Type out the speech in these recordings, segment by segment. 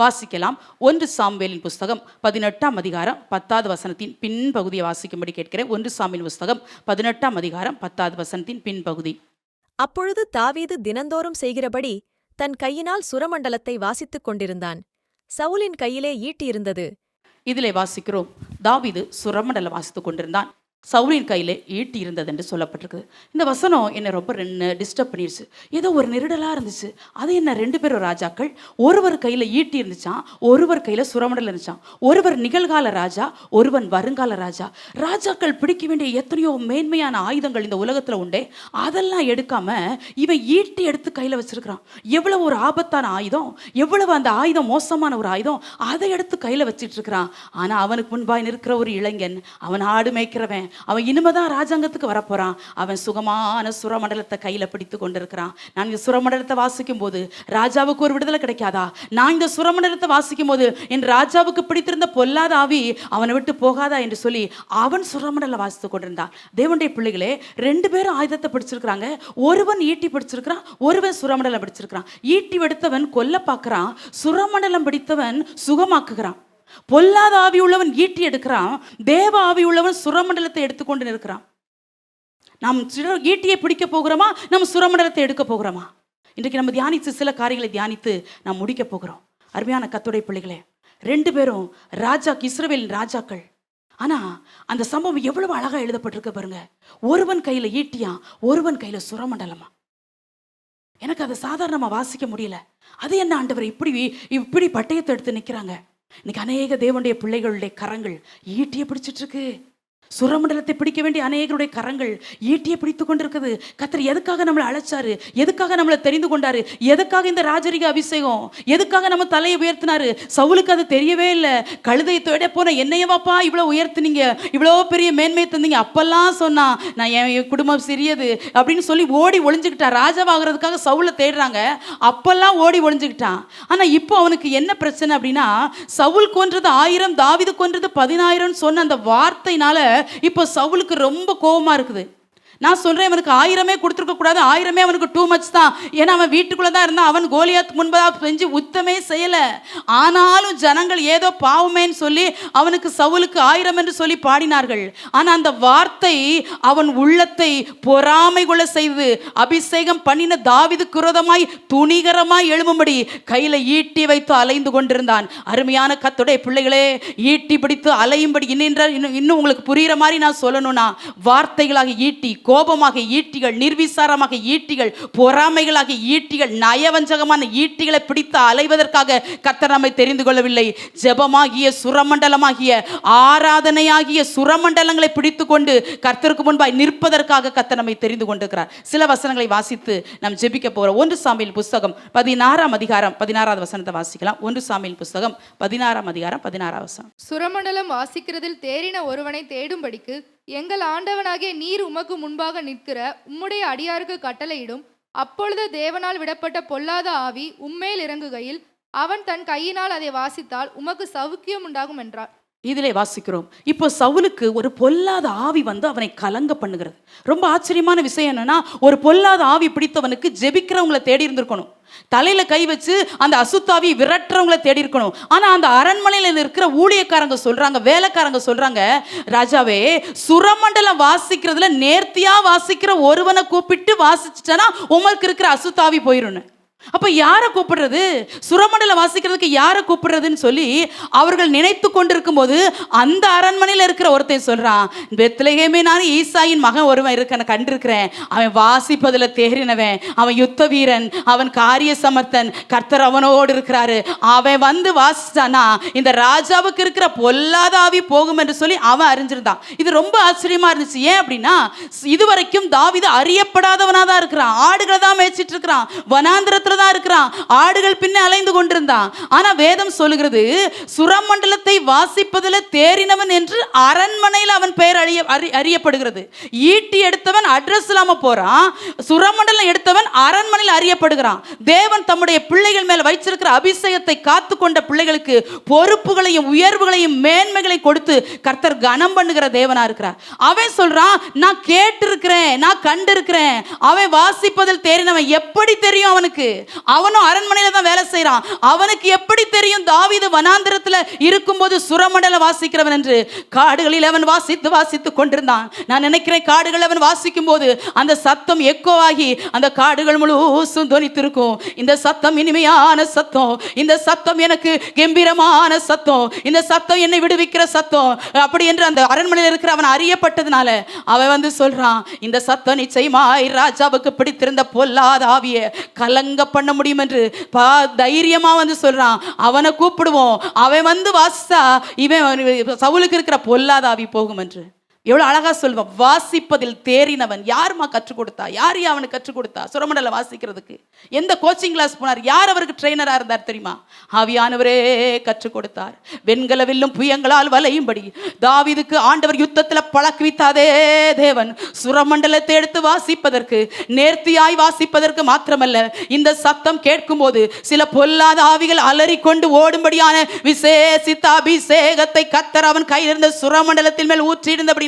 வாசிக்கலாம். 1 சாமுவேலின் புஸ்தகம் 18ஆம் அதிகாரம் 10வது வசனத்தின் பின்பகுதியை வாசிக்கும்படி கேட்கிறேன். 1 சாமுவேல் புஸ்தகம் 18ஆம் அதிகாரம் 10வது வசனத்தின் பின்பகுதி. அப்பொழுது தாவீது தினந்தோறும் செய்கிறபடி தன் கையினால் சுரமண்டலத்தை வாசித்துக் கொண்டிருந்தான். சவுலின் கையிலே ஈட்டி இருந்தது. இதிலே வாசிக்கிறோம், தாவீது சுரமண்டலம் வாசித்துக் கொண்டிருந்தான், சவுலின் கையிலே ஈட்டி இருந்தது என்று சொல்லப்பட்டிருக்கு. இந்த வசனம் என்னை ரொம்ப டிஸ்டர்ப் பண்ணிடுச்சு. ஏதோ ஒரு நெருடலாக இருந்துச்சு. அது என்ன, 2 பேரும் ராஜாக்கள், ஒருவர் கையில் ஈட்டி இருந்துச்சான், ஒருவர் கையில் சுரமண்டலம் இருந்துச்சான். ஒருவர் நிகழ்கால ராஜா, ஒருவன் வருங்கால ராஜா. ராஜாக்கள் பிடிக்க வேண்டிய எத்தனையோ மேன்மையான ஆயுதங்கள் இந்த உலகத்தில் உண்டே, அதெல்லாம் எடுக்காம இவன் ஈட்டி எடுத்து கையில் வச்சிருக்கிறான். எவ்வளவு ஒரு ஆபத்தான ஆயுதம், எவ்வளவு அந்த ஆயுதம் மோசமான ஒரு ஆயுதம், அதை எடுத்து கையில் வச்சிட்டு இருக்கிறான். ஆனால் அவனுக்கு முன்பாய் நிற்கிற ஒரு இளைஞன், அவன் ஆடு மேய்க்கிறவன், அவன் இனிமேதான் ராஜாங்கத்துக்கு வரப்போறான். அவன் சுகமான சுரமண்டலத்தை கையில பிடித்து கொண்டிருக்கிறான். நான் இந்த சுரமண்டலத்தை வாசிக்கும் போது ராஜாவுக்கு ஒரு விடுதலை கிடைக்காதா? நான் இந்த சுரமண்டலத்தை வாசிக்கும் போது என் ராஜாவுக்கு பிடித்திருந்த பொல்லாத ஆவி அவனை விட்டு போகாதா என்று சொல்லி அவன் சுரமண்டலம் வாசித்து கொண்டிருந்தான். தேவனுடைய பிள்ளைகளே, 2 பேரும் ஆயுதத்தை பிடிச்சிருக்கிறாங்க. ஒருவன் ஈட்டி பிடிச்சிருக்கிறான், ஒருவன் சுரமண்டலம் பிடிச்சிருக்கிறான். ஈட்டி எடுத்தவன் கொல்ல பார்க்கிறான், சுரமண்டலம் பிடித்தவன் சுகமாக்குகிறான். பொல்லாத ஆவி உள்ளவன் ஈட்டி எடுக்கிறான், தேவ ஆவி உள்ளவன் சுரமண்டலத்தை எடுத்துக்கொண்டு நிற்கிறான். நாம் ஈட்டியை பிடிக்க போகிறோமா, நம்ம சுரமண்டலத்தை எடுக்க போகிறோமா? இன்றைக்கு நம்ம தியானித்து சில காரியங்களை தியானித்து நாம் முடிக்க போகிறோம். அருமையான கர்த்தருடைய பிள்ளைகளே, 2 பேரும் ராஜா, இஸ்ரவேலின் ராஜாக்கள். ஆனா அந்த சம்பவம் எவ்வளவு அழகா எழுதப்பட்டிருக்க பாருங்க. ஒருவன் கையில ஈட்டியா, ஒருவன் கையில சுரமண்டலமா. எனக்கு அதை சாதாரணமா வாசிக்க முடியல. அது என்ன ஆண்டவர், இப்படி பட்டயத்தை எடுத்து நிற்கிறாங்க. இன்னைக்கு அநேக தேவனுடைய பிள்ளைகளுடைய கரங்கள் ஈட்டியை பிடிச்சிட்டு இருக்கு. சுரமண்டலத்தை பிடிக்க வேண்டிய அநேகருடைய கரங்கள் ஈட்டியை பிடித்து கொண்டிருக்குது. கர்த்தர் எதுக்காக நம்மளை அழைச்சாரு, எதுக்காக நம்மளை தெரிந்து கொண்டாரு, எதுக்காக இந்த ராஜரிக அபிஷேகம், எதுக்காக நம்ம தலையை உயர்த்தினாரு? சவுலுக்கு அது தெரியவே இல்லை. கழுதையை தேட போன என்னையவாப்பா இவ்வளோ உயர்த்தினீங்க, இவ்வளோ பெரிய மேன்மையை தந்தீங்க, அப்பெல்லாம் சொன்னா நான் என் குடும்பம் சிறியது அப்படின்னு சொல்லி ஓடி ஒளிஞ்சுக்கிட்டான். ராஜாவாகிறதுக்காக சவுலை தேடுறாங்க, அப்பெல்லாம் ஓடி ஒளிஞ்சுக்கிட்டான். ஆனால் இப்போ அவனுக்கு என்ன பிரச்சனை அப்படின்னா, சவுல் கொன்றது 1000, தாவீது கொன்றது 10000 சொன்ன அந்த வார்த்தையினால இப்போ சவுலுக்கு ரொம்ப கோபமா இருக்குது. நான் சொல்றேன், அவனுக்கு 1000 கொடுத்துருக்க கூடாது, 1000 அவனுக்கு டூ மச் தான். ஏன்னா அவன் வீட்டுக்குள்ள தான் இருந்தான். அவன் கோலியாத் முன்பதாக செஞ்சு உத்தமே செய்யல. ஆனாலும் ஜனங்கள் ஏதோ பாவமேன்னு சொல்லி அவனுக்கு சவுலுக்கு 1000 என்று சொல்லி பாடினார்கள். ஆனா அந்த வார்த்தை அவன் உள்ளத்தை பொறாமை கொள்ள செய்து அபிஷேகம் பண்ணின தாவீதுக்கு விரோதமாய் துணிகரமாய் எழும்பும்படி கையில ஈட்டி வைத்து அலைந்து கொண்டிருந்தான். அருமையான கர்த்தருடைய பிள்ளைகளே, ஈட்டி பிடித்து அலையும்படி இன்னும் உங்களுக்கு புரிகிற மாதிரி நான் சொல்லணும்னா, வார்த்தைகளாக ஈட்டி, கோபமாக ஈட்டிகள், நிர்விசாரமாக ஈட்டிகள், பொறாமைகளாக ஈட்டிகள், நயவஞ்சகமான ஈட்டிகளை பிடித்து அலைவதற்காக கர்த்தர் நம்மை தெரிந்து கொள்ளவில்லை. ஜெபமாகிய சுரமண்டலமாகிய ஆராதனையாகிய சுரமண்டலங்களை பிடித்து கொண்டு கர்த்தருக்கு முன்பாய் நிற்பதற்காக கர்த்தர் நம்மை தெரிந்து கொண்டிருக்கிறார். சில வசனங்களை வாசித்து நாம் ஜெபிக்க போகிறோம். 1 சாமுவேல் புஸ்தகம் 16ஆம் அதிகாரம் 16வது வசனத்தை வாசிக்கலாம். 1 சாமுவேல் புஸ்தகம் 16ஆம் அதிகாரம் 16வது வசனம். சுரமண்டலம் வாசிக்கிறதில் தேறின ஒருவனை தேடும்படிக்கு எங்கள் ஆண்டவனாகிய நீர் உமக்கு முன்பாக நிற்கிற உம்முடைய அடியாருக்கு கட்டளையிடும். அப்பொழுது தேவனால் விடப்பட்ட பொல்லாத ஆவி உம்மேல் இறங்குகையில் அவன் தன் கையினால் அதை வாசித்தால் உமக்கு சவுக்கியம் உண்டாகும் என்றார். இதிலே வாசிக்கிறோம், இப்போ சவுலுக்கு ஒரு பொல்லாத ஆவி வந்து அவனை கலங்க பண்ணுகிறது. ரொம்ப ஆச்சரியமான விஷயம் என்னன்னா, ஒரு பொல்லாத ஆவி பிடித்தவனுக்கு ஜெபிக்கிறவங்களை தேடி இருந்திருக்கணும், தலையில கை வச்சு அந்த அசுத்தாவி விரட்டுறவங்களை தேடி இருக்கணும். ஆனா அந்த அரண்மனையில் இருக்கிற ஊழியக்காரங்க சொல்றாங்க, வேலைக்காரங்க சொல்றாங்க, ராஜாவே சுரமண்டலம் வாசிக்கிறதுல நேர்த்தியா வாசிக்கிற ஒருவனை கூப்பிட்டு வாசிச்சுட்டா உமக்கு இருக்கிற அசுத்தாவி போயிரும். அப்ப யாரை கூப்பிடுறது, சுரமண்டலம் வாசிக்கிறதுக்கு யாரை கூப்பிடுறதுன்னு சொல்லி அவர்கள் நினைத்து கொண்டிருக்கும் போது அந்த அரண்மனையில் இருக்கிற ஒருத்தன் சொல்றான், பெத்லகேமே நான் ஈசாயின் மகன் ஒருவன் இருக்க கண்டிருக்கிறேன், அவன் வாசிப்பதில் தேறினவன், அவன் யுத்த வீரன், அவன் காரிய சமர்த்தன், கர்த்தர் அவனோடு இருக்கிறாரு, அவன் வந்து வாசிச்சானா இந்த ராஜாவுக்கு இருக்கிற பொல்லாத ஆவி போகும் என்று சொல்லி அவன் அறிஞ்சிருந்தான். இது ரொம்ப ஆச்சரியமா இருந்துச்சு. ஏன் அப்படின்னா, இதுவரைக்கும் தாவீது அறியப்படாதவனா தான் இருக்கிறான், ஆடுகளை தான் மேய்ச்சிட்டு இருக்கிறான், வனாந்திரத்தில் தான் இருக்கிறான், ஆடுகள் பின்ன அலைந்து கொண்டிருந்தான். ஆனா வேதம் சொல்லுகிறது, சுரமண்டலத்தை வாசிப்பதில் தேறினவன் என்று அரண்மனையில் அவன் பெயர் அறியப்படுகிறது. ஈட்டி எடுத்தவன் அட்ரஸ் இல்லாம போறான், சுரமண்டலம் எடுத்தவன் அரண்மனையில் அறியப்படுகிறான். தேவன் தம்முடைய பிள்ளைகள் மேல வைச்சிருக்கிற அபிஷேகத்தை காத்து கொண்ட பிள்ளைகளுக்கு பொறுப்புகளையும் உயர்வுகளையும் மேன்மைகளை கொடுத்து கர்த்தர் கனம் பண்ணுகிற தேவனா இருக்கிறார். அவன் சொல்றான், நான் கேட்டிருக்கிறேன், நான் கண்டிருக்கிறேன், அவன் வாசிப்பதில் தேறினவன். எப்படி தெரியும் அவனுக்கு? அவனும் அரண்மனையில தான் வேலை செய்யறான். அவனுக்கு எப்படி தெரியும் தாவீது வனாந்திரத்துல இருக்கும்போது சுரமண்டல வாசிக்கிறவன் என்று? காடுகளில் அவன் வாசித்து கொண்டிருந்தான். நான் நினைக்கிறேன் காடுகள் அவன் வாசிக்கும் போது அந்த சத்தம் எக்கோவாகி அந்த காடுகள் முழுசும் தொனித்திருக்கும். இந்த சத்தம் இனிமையான சத்தம், இந்த சத்தம் எனக்கு கம்பீரமான சத்தம், இந்த சத்தம் என்னை விடுவிக்கிற சத்தம் அப்படி என்று அந்த அரண்மனையில் இருக்கிற அவன் அறியப்பட்டதுனால அவன் வந்து சொல்றான், இந்த சத்தம் நிச்சயமாய் ராஜாவுக்கு பிடித்திருந்த பொல்லாத ஆவியை கலங்க பண்ண முடியும் என்று தைரியமா வந்து சொல்றான். அவனை கூப்பிடுவோம், அவன் வந்து வாசித்தா இவன் சவுலுக்கு இருக்கிற பொல்லாத ஆவி போகும் என்று. எவ்வளவு அழகா சொல்வான், வாசிப்பதில் தேறினவன். யாருமா கற்றுக் கொடுத்தா? யார் அவனுக்கு கற்றுக் கொடுத்தா சுரமண்டலம் வாசிக்கிறதுக்கு? எந்த கோச்சிங் கிளாஸ் போனார்? யார் அவருக்கு ட்ரெயினரா இருந்தார் தெரியுமா? ஆவியானவரே கற்றுக் கொடுத்தார். வெண்கல வில்லும் புயங்களால் வலையும்படி தாவீதுக்கு ஆண்டவர் யுத்தத்தில் பழக்குவித்தாதே தேவன் சுரமண்டலத்தை எடுத்து வாசிப்பதற்கு, நேர்த்தியாய் வாசிப்பதற்கு மாத்திரமல்ல, இந்த சத்தம் கேட்கும் போது சில பொல்லாத ஆவிகள் அலறிக்கொண்டு ஓடும்படியான விசேஷித்த அபிஷேகத்தை கர்த்தர் அவன் கையில் இருந்த சுரமண்டலத்தின் மேல் ஊற்றியிருந்தபடி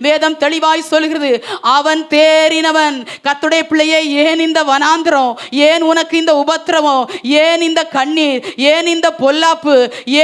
வேதம் தெளிவாய் சொல்கிறது, அவன் தேறினவன். கர்த்தருடைய பிள்ளையே, ஏன் இந்த வனாந்திரம்? ஏன் உனக்கு இந்த உபத்திரவம்? ஏன் இந்த கண்ணீர்? ஏன் இந்த பொல்லாப்பு?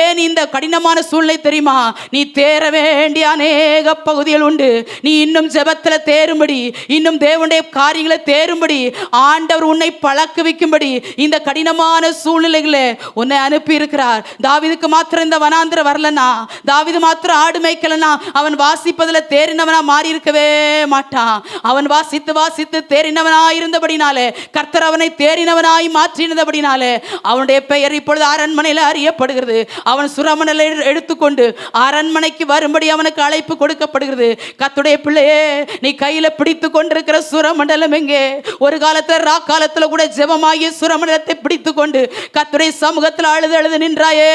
ஏன் இந்த கடினமான சூழ்நிலை தெரியுமா? நீ தேற வேண்டிய அநேக பகுதிகள் உண்டு. நீ இன்னும் ஜெபத்துல தேரும்படி, இன்னும் தேவனுடைய காரியங்களை தேரும்படி, ஆண்டவர் உன்னை பழக்குவிக்கும்படி இந்த கடினமான சூழ்நிலைகளை உன்னை அனுப்பி இருக்கிறார். தாவீதுக்கு மாத்திரம் இந்த வனாந்திரம் வரலனா, தாவீது மாத்திரம் ஆடு மேய்க்கலனா, அவன் வாசிப்பதில் தேறினவனா மாறி இருக்கவே மாட்டான். அவன் வாசித்து தேறினவனாய் இருந்தபடினாலே, கர்த்தர் அவனை தேறினவனாய் மாற்றினபடினாலே அவனுடைய பெயர் இப்பொழுது அரண்மனையில் அறியப்படுகிறது. அவன் சுரமண்டலை எடுத்துக்கொண்டு அரண்மனைக்கு வரும்படி அவனுக்கு அழைப்பு கொடுக்கப்படுகிறது. கர்த்தருடைய பிள்ளையே, நீ கையில பிடித்து கொண்டிருக்கிற சுரமண்டலம் எங்கே? ஒரு காலத்தில் ராக்காலத்துல கூட ஜெபமாகிய சுரமண்டலத்தை பிடித்து கொண்டு கர்த்தருடைய சமூகத்தில் அழுது நின்றாயே,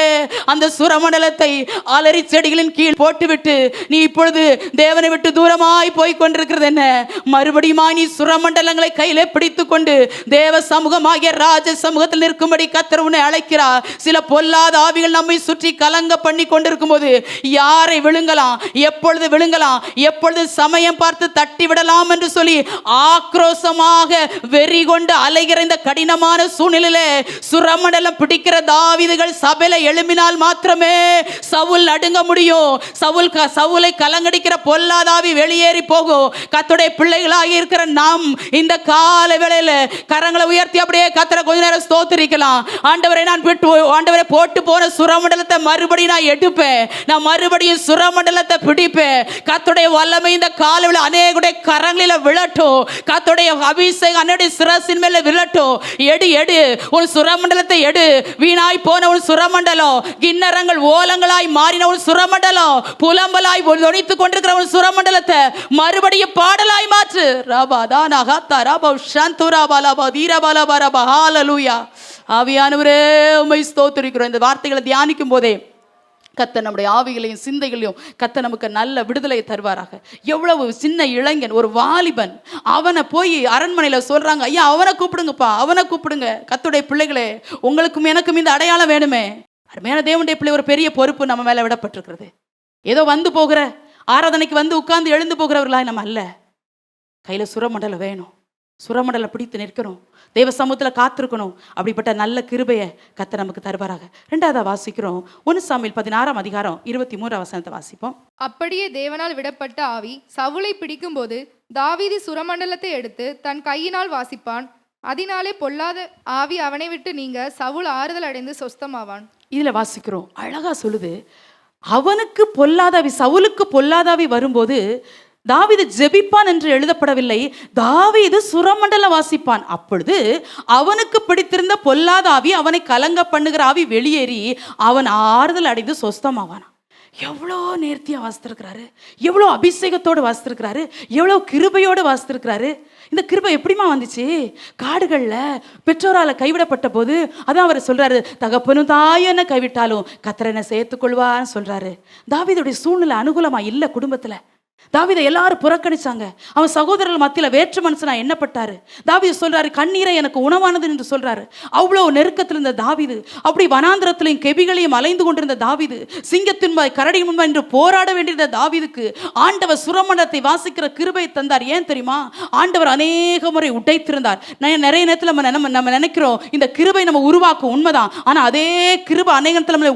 அந்த சுரமண்டலத்தை அலறி செடிகளின் கீழ் போட்டுவிட்டு நீ இப்பொழுது தேவனை விட்டு தூரமாய் போய் கொண்டிருக்கிறது என்ன? மறுபடியும் நீ சுரமண்டலங்களை கையிலே பிடித்துக் கொண்டு தேவ சமூகமாகிய ராஜ சமூகத்தில் நிற்கும்படி கர்த்தர் உன்னை அழைக்கிறார். சில பொல்லாத ஆவிகள் நம்மை சுற்றி கலங்க பண்ணி கொண்டிருக்கும் போது யாரை விழுங்கலாம், எப்பொழுது விழுங்கலாம், எப்பொழுது சமயம் பார்த்து தட்டி விடலாம் என்று சொல்லி ஆக்ரோஷமாக வெறி கொண்டு அலைகிற இந்த கடினமான சூழ்நிலையிலே சுரமண்டலம் பிடிக்கிற தாவீதுகள் சபையில எழும்பினால் மாத்திரமே சவுல் நடுங்க முடியும். சவுலை கலங்கடிக்கிற பொல்லாதாவி வெளியேறி போகும். கர்த்தருடைய பிள்ளைகளாக இருக்கிற நாம் இந்த கால வேளையில கரங்களை உயர்த்தி அப்படியே கர்த்தரை கொஞ்ச நேரம் ஸ்தோத்திரிக்கலாம். ஆண்டவரே, ஆண்டவரே போட்டு போன சுரமண்டலத்தை மறுபடியும் நான் எடுப்பேன், நான் மறுபடியும் சுரமண்டலத்தை பிடிப்பேன். கர்த்தருடைய வல்லமை இந்த கால வேளை அநேகருடைய கரங்களில விழட்டும். கர்த்தருடைய அபிஷேகம் அன்னையுடைய சிரசின் மேல விழட்டும். எடு உன் சுரமண்டலத்தை எடு. வீணாய் போன உன் சுரமண்டலம், கிண்ணறங்கள் ஓலங்களாய் மாறின உன் சுரமண்டலம், புலம்பலாய் தொனித்துக் கொண்டிருக்கிற உன் சுரமண்டலத்தை மறுபடியும் பாடலாய் மாற்று. ஆவியானவரே, உம்மை ஸ்தோத்திரிக்கிறோம். இந்த வார்த்தைகளை தியானிக்கும் போதே கர்த்தர் நம்முடைய ஆவிகளையும் சிந்தைகளையும் கர்த்தர் நமக்கு நல்ல விடுதலை தருவாராக. எவ்வளவு சின்ன இளைஞன், ஒரு வாலிபன், அவனை போய் அரண்மனையில் சொல்றாங்க, ஐயா அவனை கூப்பிடுங்கப்பா, அவனை கூப்பிடுங்க. கர்த்தருடைய பிள்ளைகளே, உங்களுக்கும் எனக்கும் இந்த அடையாளம் வேணுமே. அருமையான தேவனுடைய பிள்ளை, ஒரு பெரிய பொறுப்பு நம்ம மேல விடப்பட்டிருக்கிறது. ஏதோ வந்து போகிற ஆராதனைக்கு வந்து உட்கார்ந்து எழுந்து போகிறவர்களாய் நம்ம அல்ல. கையில சுரமண்டலம் வேணும். சுரமண்டலம் பிடித்து நிற்கணும். தேவ சமூகத்தில் காத்திருக்கணும். அப்படிப்பட்ட நல்ல கிருபையை கர்த்தர் நமக்கு தருவாராக. 2ஆவதா வாசிக்கிறோம் 1 சாமுவேல் 16ஆம் அதிகாரம் 23ஆம் வசனத்தை வாசிப்போம். அப்படியே தேவனால் விடப்பட்ட ஆவி சவுலை பிடிக்கும் போது தாவீது சுரமண்டலத்தை எடுத்து தன் கையினால் வாசிப்பான். அதனாலே பொல்லாத ஆவி அவனை விட்டு நீங்க சவுல் ஆறுதல் அடைந்து சொஸ்தமாவான். இதுல வாசிக்கிறோம், அழகா சொல்லுது, அவனுக்கு பொல்லாதாவி, சவுலுக்கு பொல்லாதாவி வரும்போது தாவீது ஜெபிப்பான் என்று எழுதப்படவில்லை, தாவீது சுரமண்டலம் வாசிப்பான். அப்பொழுது அவனுக்கு பிடித்திருந்த பொல்லாத ஆவி, அவனை கலங்க பண்ணுகிற ஆவி வெளியேறி அவன் ஆறுதல் அடைந்து சொஸ்தமாவான். எவ்வளோ நேர்த்தியாக வாசித்திருக்கிறாரு, எவ்வளோ அபிஷேகத்தோடு வாசித்திருக்கிறாரு, எவ்வளோ கிருபையோடு வாசித்திருக்கிறாரு. இந்த கிருபை எப்படிமா வந்துச்சு? காடுகளில் பெற்றோரால் கைவிடப்பட்ட போது அதான் அவர் சொல்றாரு, தகப்பனும் தாயும் என்ன கைவிட்டாலும் கர்த்தர் என்ன சேர்த்துக்கொள்வான்னு சொல்றாரு. தாவீதுடைய சூழ்நிலை அனுகூலமா இல்லை குடும்பத்தில். தாவீதை எல்லாரும் புறக்கணிச்சாங்க. அவன் சகோதரர்கள் மத்தியில் வேற்று மனுஷனா எண்ணப்பட்டாரு. தாவீது சொல்றாரு, கண்ணீரை எனக்கு உணவானது என்று சொல்றாரு. அவ்வளவு நெருக்கத்தில் இருந்த தாவீது, அப்படி வனாந்திரத்திலையும் கெபிகளையும் அலைந்து கொண்டிருந்த தாவீது, சிங்கத்தின் முன்பாய் கரடியின் முன்பாய் என்று போராட வேண்டியிருந்த தாவீதுக்கு ஆண்டவர் சுரமண்டலத்தை வாசிக்கிற கிருபை தந்தார். ஏன் தெரியுமா? ஆண்டவர் அநேக முறை உடைத்திருந்தார். நிறைய நேரத்தில் நம்ம நினைக்கிறோம் இந்த கிருபை நம்ம உருவாக்கும், உண்மைதான். ஆனா அதே கிருபை அநேக நேரத்தில் நம்மளை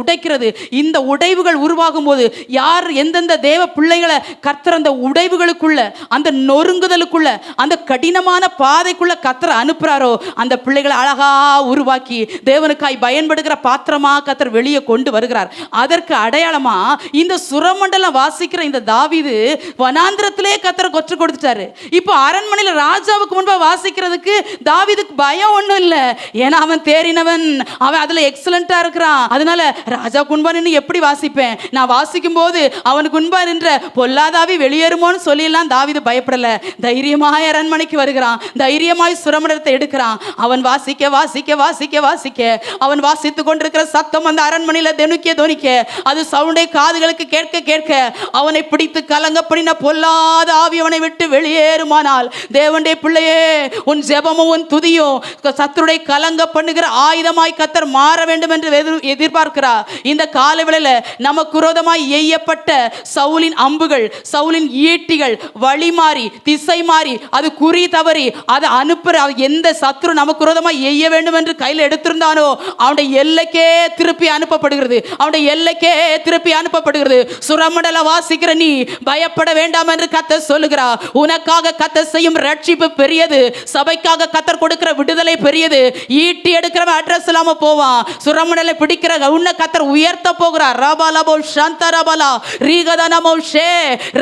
உடைக்கிறது. இந்த உடைவுகள் உருவாகும் போது யார் எந்தெந்த தேவ பிள்ளைகளை கர்த்தர் அந்த உடைவுகளுக்குள்ள, அந்த நொறுங்குதலுக்குள்ள, அந்த கடினமான பாதைக்குள்ள கர்த்தர் அனுப்புறாரோ, அந்த பிள்ளைகளை அழகா உருவாக்கி தேவனுக்காய் பயன்படுகிற பாத்திரமா கர்த்தர் வெளியே கொண்டு வருகிறார். அதற்கு அடையாளமா இந்த சுரமண்டலம் வாசிக்கிற இந்த தாவீது வனாந்திரத்திலே கர்த்தர் கொற்று கொடுத்துட்டாரு. இப்போ அரண்மனையில் ராஜாவுக்கு முன்பா வாசிக்கிறதுக்கு தாவீதுக்கு பயம் ஒன்றும் இல்லை. ஏன்னா அவன் தேறினவன், அவன் அதுல எக்ஸலண்டா இருக்கிறான். அதனால ராஜாவுக்கு முன்பா நின்று எப்படி வாசிப்பேன், நான் வாசிக்கும் போது அவனுக்கு முன்பா நின்ற பொல்லாதாவி வெளியேறுமோன்னு சொல்லிடலாம். தாவீது பயப்படல. தைரியமாய் அரண்மனைக்கு வருகிறான், தைரியமாய் சுரமண்டலத்தை எடுக்கிறான். அவன் வாசிக்க அவன் வாசித்துக் கொண்டிருக்கிற சத்தம் அந்த அரண்மனையில தொனிக்க அது சவுண்டை காதுகளுக்கு கேட்க அவனை பிடித்து கலங்க பண்ணின பொல்லாத ஆவி அவனை விட்டு வெளியேறுமானால், தேவனுடைய பிள்ளையே, உன் ஜெபமும் உன் துதியும் சத்துருடைய கலங்க பண்ணுகிற ஆயுதமாய் கர்த்தர் மாற வேண்டும் என்று எதிர்பார்க்கிறார். இந்த காலவேளையில நமக்கு விரோதமாய் எய்யப்பட்ட சவுலின் அம்புகள், சவுலின் ஈட்டிகள் வழி மாறி, திசை மாறி, அது குறி தவறி, அதை அனுப்புற எந்த சத்துரு நமக்கு விரோதமாய் எய்ய வேண்டும் என்று கையில் எடுத்திருந்தானோ அவனுடைய எல்லைக்கே திருப்பி அனுப்பப்படுகிறது. சுரமண்டல வாசிக்கிற நீ பயப்பட வேண்டாம் என்று கர்த்தர் சொல்லுகிறார். உனக்காக கர்த்தர் செய்யும் ரட்சிப்பு பெரியது, சபைக்காக கர்த்தர் கொடுக்கிற விடுதலை பெரியது. ஈட்டி எடுக்கிறவன் அட்ரஸ் இல்லாம போவான். சுரமண்டலை பிடிக்கிற உன்னை கர்த்தர் உயர்த்த போகிறார். ரபாலபோ சந்தரபலா ரீகதனமோ ஷே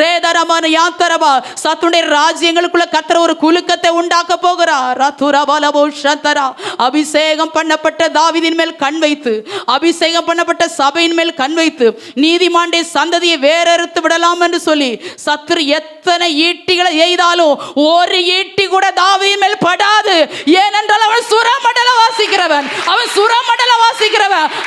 ரேதரமன யாந்தரபா. சத்துடைய ராஜ்யங்களுக்குள்ள கர்த்தர் ஒரு குலுக்கத்தை உண்டாக்க போகிறார். ரதுரபலபோ சந்தரா. அபிஷேகம் பண்ணப்பட்ட தாவீதின் மேல் கண் வைத்து, அபிஷேகம் பண்ணப்பட்ட சபையின் மேல் கண் வைத்து நீதிமானுடைய சந்ததியை வேறறுத்து விடலாம் என்று சொல்லி சத்துரு எத்தனை ஈட்டிகளை எய்தாலும் ஒரு ஈட்டி கூட தாவீதின் மேல் படாது. ஏனென்றால் அவன் சுரமண்டல வாசிக்கிறவன்,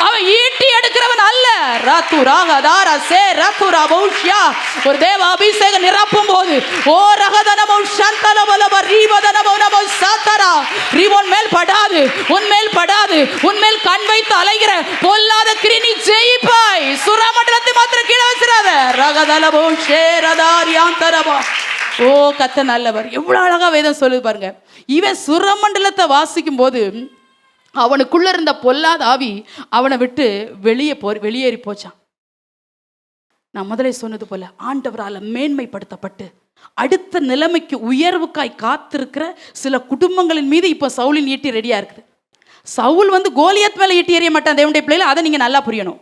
அவன் ஈட்டி எடுக்கிறவன் அல்ல. ரதுராகதார சே ரதுராபௌஷ்யா. ஒரு தேவ அபிஷேகம் நிரப்பும் போது ஓ ரகதனமோ சந்தலபலப ரீபதனமோ நமோ சாதரா. ரீபோன் மேல் படாது, உன் மேல் கண் வைத்து அலைகிற பொல்லாத கிரினி ஜெயிப்பாய். சுரமண்டலத்தை மாத்திரம் கீழே வச்சிராத. ரகதலபோ ஷே ரதாரியாந்தரபா. ஓ கர்த்தர் நல்லவர். எவ்வளவு அழகா வேதம் சொல்லுது பாருங்க. இவன் சுரமண்டலத்தை வாசிக்கும் போது அவனுக்குள்ள இருந்த பொல்லாத ஆவி அவனை விட்டு வெளியேறி போச்சான். நான் முதலே சொன்னது போல ஆண்டவரால் மேன்மைப்படுத்தப்பட்டு அடுத்த நிலைமைக்கு உயர்வுக்காய் காத்திருக்கிற சில குடும்பங்களின் மீது இப்போ சவுலின் ஈட்டி ரெடியா இருக்குது. சவுல் கோலியாத் மேல ஈட்டி எறிய மாட்டான் தேவனுடைய பிள்ளைல. அதை நீங்க நல்லா புரியணும்.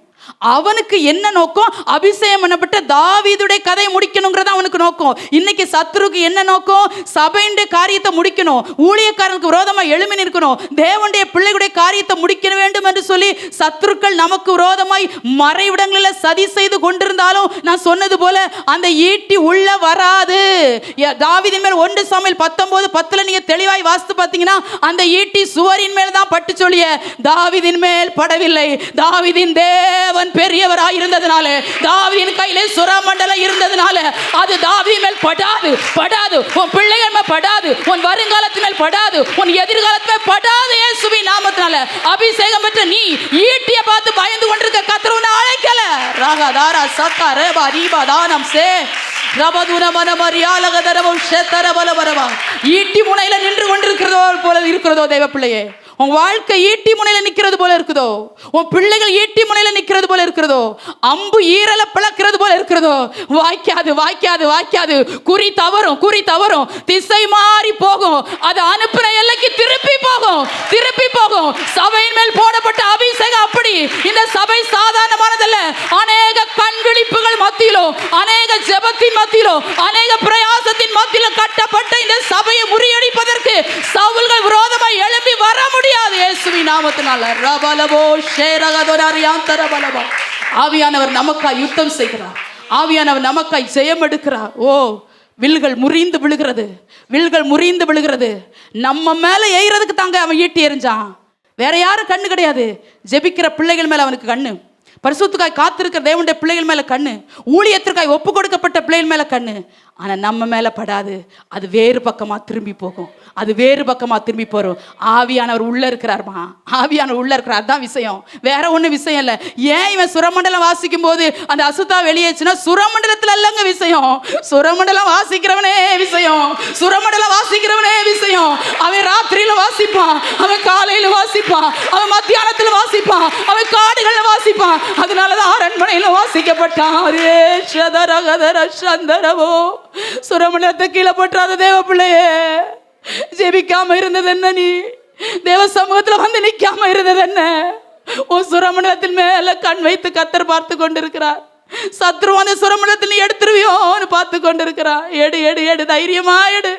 அவனுக்கு என்ன நோக்கம்? அபிஷேகம் பண்ணப்பட்ட தாவீதுடைய கதையை முடிக்கணுங்கிறது அவனுக்கு நோக்கம். இன்னைக்கு சத்துருக்கு என்ன நோக்கம்? சபையுடைய காரியத்தை முடிக்கணும், ஊழியக்காரனுக்கு விரோதமாக எழுமி நிற்கணும், தேவனுடைய பிள்ளைகளுடைய காரியத்தை முடிக்க வேண்டும் என்று சொல்லி சத்துருக்கள் நமக்கு விரோதமாய் மறைவிடங்களில் சதி செய்து கொண்டிருந்தாலும் நான் சொன்னது போல அந்த ஈட்டி உள்ள வராது. தாவீதின் மேல் 1 சாமுவேல் 19:10 நீங்க தெளிவாய் வாசித்து பார்த்தீங்கன்னா அந்த ஈட்டி சுவரின் மேல் தான் பட்டு சொல்லிய தாவீதின் மேல் படவில்லை. தாவீதின் தேவன் பெரியவராய் இருந்ததனால, தாவீதின் கையிலே சுரமண்டலம் இருந்ததனால அது தாவீதின் மேல் படாது. உன் பிள்ளைகள் மேல் படாது, உன் வருங்காலத்தின் மேல் படாது, உன் எதிர்காலத்தின் மேல் படாது. இயேசுவின் நாமத்தினால அபிஷேகம் பெற்ற நீ ஈட்டியை பார்த்து பயந்து கொண்டிருக்க கர்த்தர் உன்னை அழைக்கல. ராகதாரா சத்தா ரேபா ரீபா தானம் சே ஈட்டி முனையில நின்று கொண்டிருக்கிறதோ தேவ பிள்ளையே, உன் வாழ்க்கை ஈட்டி முனையில நிற்கிறது போல இருக்குதோ, உன் பிள்ளைகள் ஈட்டி முனையில நிற்கிறது போல இருக்கிறதோ, அம்பு ஈரல பிளக்கிறது போல இருக்கிறதோ, வாய்க்காது. குறி தவறும், திசை மாறி போகும், அது அனுப்பின எல்லைக்கு திருப்பி போகும். சபையின் மேல் போடப்பட்ட அபிஷேகம் அப்படி. இந்த சபை சாதாரணமானதல்ல. அநேக கண்விழிப்புகள் மத்தியிலோ, அநேக ஜெபத்தின் மத்தியிலோ, அநேக பிரயாசத்தின் மத்தியிலோ கட்டப்பட்ட இந்த சபையை முறியடிப்பதற்கு சவுல்கள் விரோதமாய் எழும்பி வர முடியாது. இயேசுவின் நாமத்தினால ரபலபோ ஷேரகதோராரியாந்தரபலபா. ஆவியானவர் நமக்காய் யுத்தம் செய்கிறார். ஆவியானவர் நமக்காய் ஜெயம் எடுக்கிறார். ஓ வில்கள் முறிந்து விழுகிறது. நம்ம மேல எய்கிறதுக்கு தாங்க அவன் ஈட்டி எறிஞ்சான். வேற யாரும் கண்ணு கிடையாது. ஜெபிக்கிற பிள்ளைகள் மேல அவனுக்கு கண்ணு, பரிசுத்தக்காய் காத்திருக்கிற தேவனுடைய பிள்ளைகள் மேல கண்ணு, ஊழியத்திற்காய் ஒப்பு கொடுக்கப்பட்ட பிள்ளைகள் மேல கண்ணு. ஆனா நம்ம மேல படாது, அது வேறு பக்கமா திரும்பி போகும், அது வேறு பக்கமா திரும்பி போறோம். ஆவியானவர் உள்ள இருக்கிறார்மா, ஆவியானவர் உள்ள இருக்கிறார், அதான் விஷயம், வேற ஒண்ணு விஷயம் இல்ல. ஏன் இவன் சுரமண்டலம் வாசிக்கும் போது அந்த அசுத்தா வெளியேச்சுன்னா சுரமண்டலத்துல இல்லங்க விஷயம், சுரமண்டலம் வாசிக்கிறவனே விஷயம், சுரமண்டலம் வாசிக்கிறவனே விஷயம். அவன் ராத்திரியில வாசிப்பான், அவன் காலையில வாசிப்பான், அவன் மத்தியானத்துல வாசிப்பான், அவன் காடுகள்ல வாசிப்பான். அதனாலதான் அரண்மனையில வாசிக்கப்பட்டான். அரே சதரகதர சந்தரவோ, சுரமண்டலத்தை கீழே போட்டுறாத தேவ பிள்ளையே. ஜெபிக்காம இருந்தது என்ன, நீ தேவ சமூகத்துல வந்து நிக்காம இருந்தது என்ன? உன் சுரமண்டலத்தின் மேல கண் வைத்து கர்த்தர் பார்த்து கொண்டிருக்கிறார். சத்ரு அந்த சுரமண்டலத்தில் நீ எடுத்துருவியோன்னு பார்த்து கொண்டிருக்கிறார். எடு எடு எடு, தைரியமா எடு.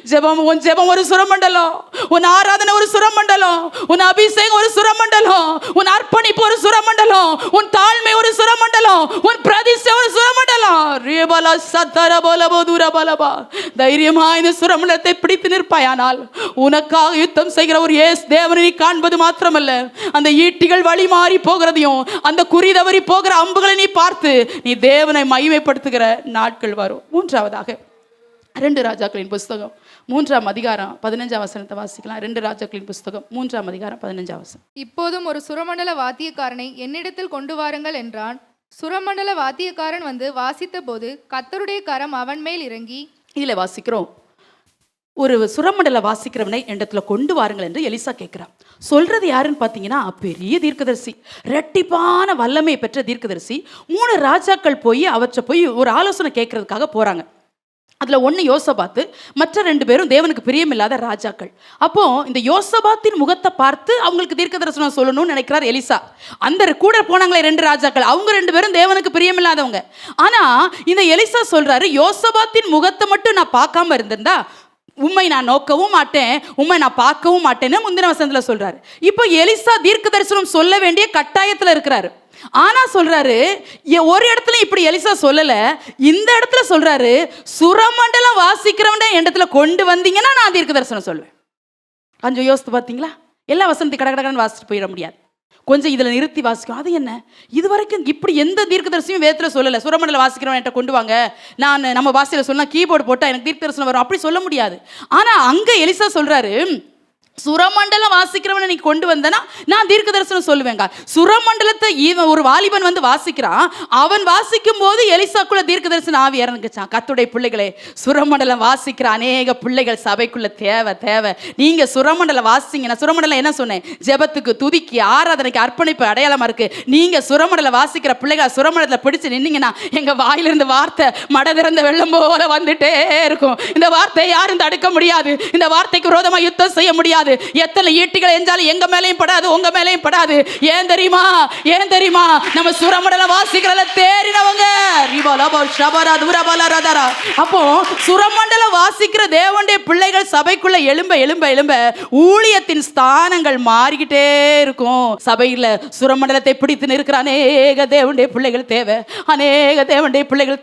ஜெபம், உன் ஜெபம் ஒரு சுரமண்டலம், உன் ஆராதனை ஒரு சுரமண்டலம், உன் அபிஷேகம் ஒரு சுரமண்டலம், உன் அர்ப்பணிப்பு ஒரு சுரமண்டலம், உன் தாழ்மை ஒரு சுரமண்டலம், உன் பிரதிஷ்டை ஒரு சுரமண்டலம். ரேபலா சத்தர பலபோ துரபலபா. தைரியமா இந்த சுரமண்டலத்தை பிடித்து நிற்பாயானால் உனக்காக யுத்தம் செய்கிற ஒரு தேவனை நீ காண்பது மாத்திரமல்ல, அந்த ஈட்டிகள் வழி மாறி போகிறதையும் அந்த குறி தவறி போகிற அம்புகளை நீ பார்த்து நீ தேவனை மகிமைப்படுத்துகிற நாட்கள் வரும். மூன்றாவதாக 2 ராஜாக்களின் புஸ்தகம் 3ஆம் அதிகாரம் 15ஆம் வசனத்தை வாசிக்கலாம். 2 ராஜாக்களின் புஸ்தகம் 3ஆம் அதிகாரம் 15ஆம் வசனம். இப்போதும் ஒரு சுரமண்டல வாத்தியக்காரனை என்னிடத்தில் கொண்டு வாருங்கள் என்றான். சுரமண்டல வாத்தியக்காரன் வந்து வாசித்த போது கர்த்தருடைய கரம் அவன் மேல் இறங்கி, இதில் வாசிக்கிறோம், ஒரு சுரமண்டல வாசிக்கிறவனை இடத்துல கொண்டு வாருங்கள் என்று எலிசா கேட்கிறான். சொல்றது யாருன்னு பார்த்தீங்கன்னா, பெரிய தீர்க்கதரிசி, ரெட்டிப்பான வல்லமை பெற்ற தீர்க்கதரிசி. 3 ராஜாக்கள் போய் அவற்றை போய் ஒரு ஆலோசனை கேட்கறதுக்காக போறாங்க. அதில் ஒன்று யோசபாத்து, மற்ற 2 பேரும் தேவனுக்கு பிரியமில்லாத ராஜாக்கள். அப்போ இந்த யோசபாத்தின் முகத்தை பார்த்து அவங்களுக்கு தீர்க்க தரிசனம் சொல்லணும்னு நினைக்கிறார் எலிசா. அந்த கூட போனாங்களே 2 ராஜாக்கள், அவங்க 2 பேரும் தேவனுக்கு பிரியமில்லாதவங்க. ஆனா இந்த எலிசா சொல்றாரு, யோசபாத்தின் முகத்தை மட்டும் நான் பார்க்காம இருந்திருந்தா உண்மை நான் நோக்கவும் மாட்டேன், உண்மை நான் பார்க்கவும் மாட்டேன்னு முந்தின வசனத்துல சொல்றாரு. இப்போ எலிசா தீர்க்க தரிசனம் சொல்ல வேண்டிய கட்டாயத்துல இருக்கிறாரு. ஆனா சொல்றாரு, ஒரு இடத்துல இப்படி எலிசா சொல்லல, இந்த இடத்துல சொல்றாரு, சுரமண்டலம் வாசிக்கிறவன இடத்துல கொண்டு வந்தீங்கன்னா நான் தீர்க்க தரிசனம் சொல்வேன். கொஞ்சம் யோசித்து பார்த்தீங்களா? எல்லா வசனத்தை கடகடன்னு வாசிட்டு போயிட முடியாது, கொஞ்சம் இதுல நிறுத்தி வாசிக்கும். அது என்ன, இது வரைக்கும் இப்படி எந்த தீர்க்கதரிசியும் வேதத்துல சொல்லல, சுரமண்டலம் வாசிக்கிறவன் என்கிட்ட கொண்டு வாங்க, நான் நம்ம வாசியில சொன்னா கீபோர்டு போட்டா எனக்கு தீர்க்க தரிசனம் வரும், அப்படி சொல்ல முடியாது. ஆனா அங்க எலிசா சொல்றாரு, சுரமண்டலம் வாசிக்கிறவனை நீ கொண்டு வந்தனா நான் தீர்க்க தரிசனம் சொல்லுவேங்க. சுரமண்டலத்தை இவன் ஒரு வாலிபன் வந்து வாசிக்கிறான், அவன் வாசிக்கும் போது எலிசாக்குள்ள தீர்க்க தரிசனம் ஆவி இறங்குச்சான். கர்த்தருடைய பிள்ளைகளே, சுரமண்டலம் வாசிக்கிற அநேக பிள்ளைகள் சபைக்குள்ள தேவை. நீங்க சுரமண்டலம் வாசிங்க. நான் சுரமண்டலம் என்ன சொன்னேன்? ஜெபத்துக்கு, துதிக்கு, ஆராதனைக்கு, அர்ப்பணிப்பு அடையாளமா இருக்கு. நீங்க சுரமண்டலம் வாசிக்கிற பிள்ளைகள் சுரமண்டலத்துல பிடிச்சு நின்னீங்கன்னா எங்க வாயிலிருந்து வார்த்தை மட திறந்த வெள்ளம் போல வந்துட்டே இருக்கும். இந்த வார்த்தையை யாரும் தடுக்க முடியாது, இந்த வார்த்தைக்கு விரோதமா யுத்தம் செய்ய முடியாது. எத்தனை ஈட்டிகள் எஞ்சாலும் எங்க மேலையும் படாது, உங்க மேலையும் படாது. ஏன் தெரியுமா? நம்ம சுரமண்டலம் வாசிக்கிறத தேறினவங்க. அப்போ சுரமண்டலம் வாசிக்கிற தேவனுடைய பிள்ளைகள் சபைக்குள்ள எழும்ப ஊழியத்தின் ஸ்தானங்கள் மாறிக்கிட்டே இருக்கும். சபையில சுரமண்டலத்தை பிடித்து நிற்கிற அநேக தேவனுடைய பிள்ளைகள்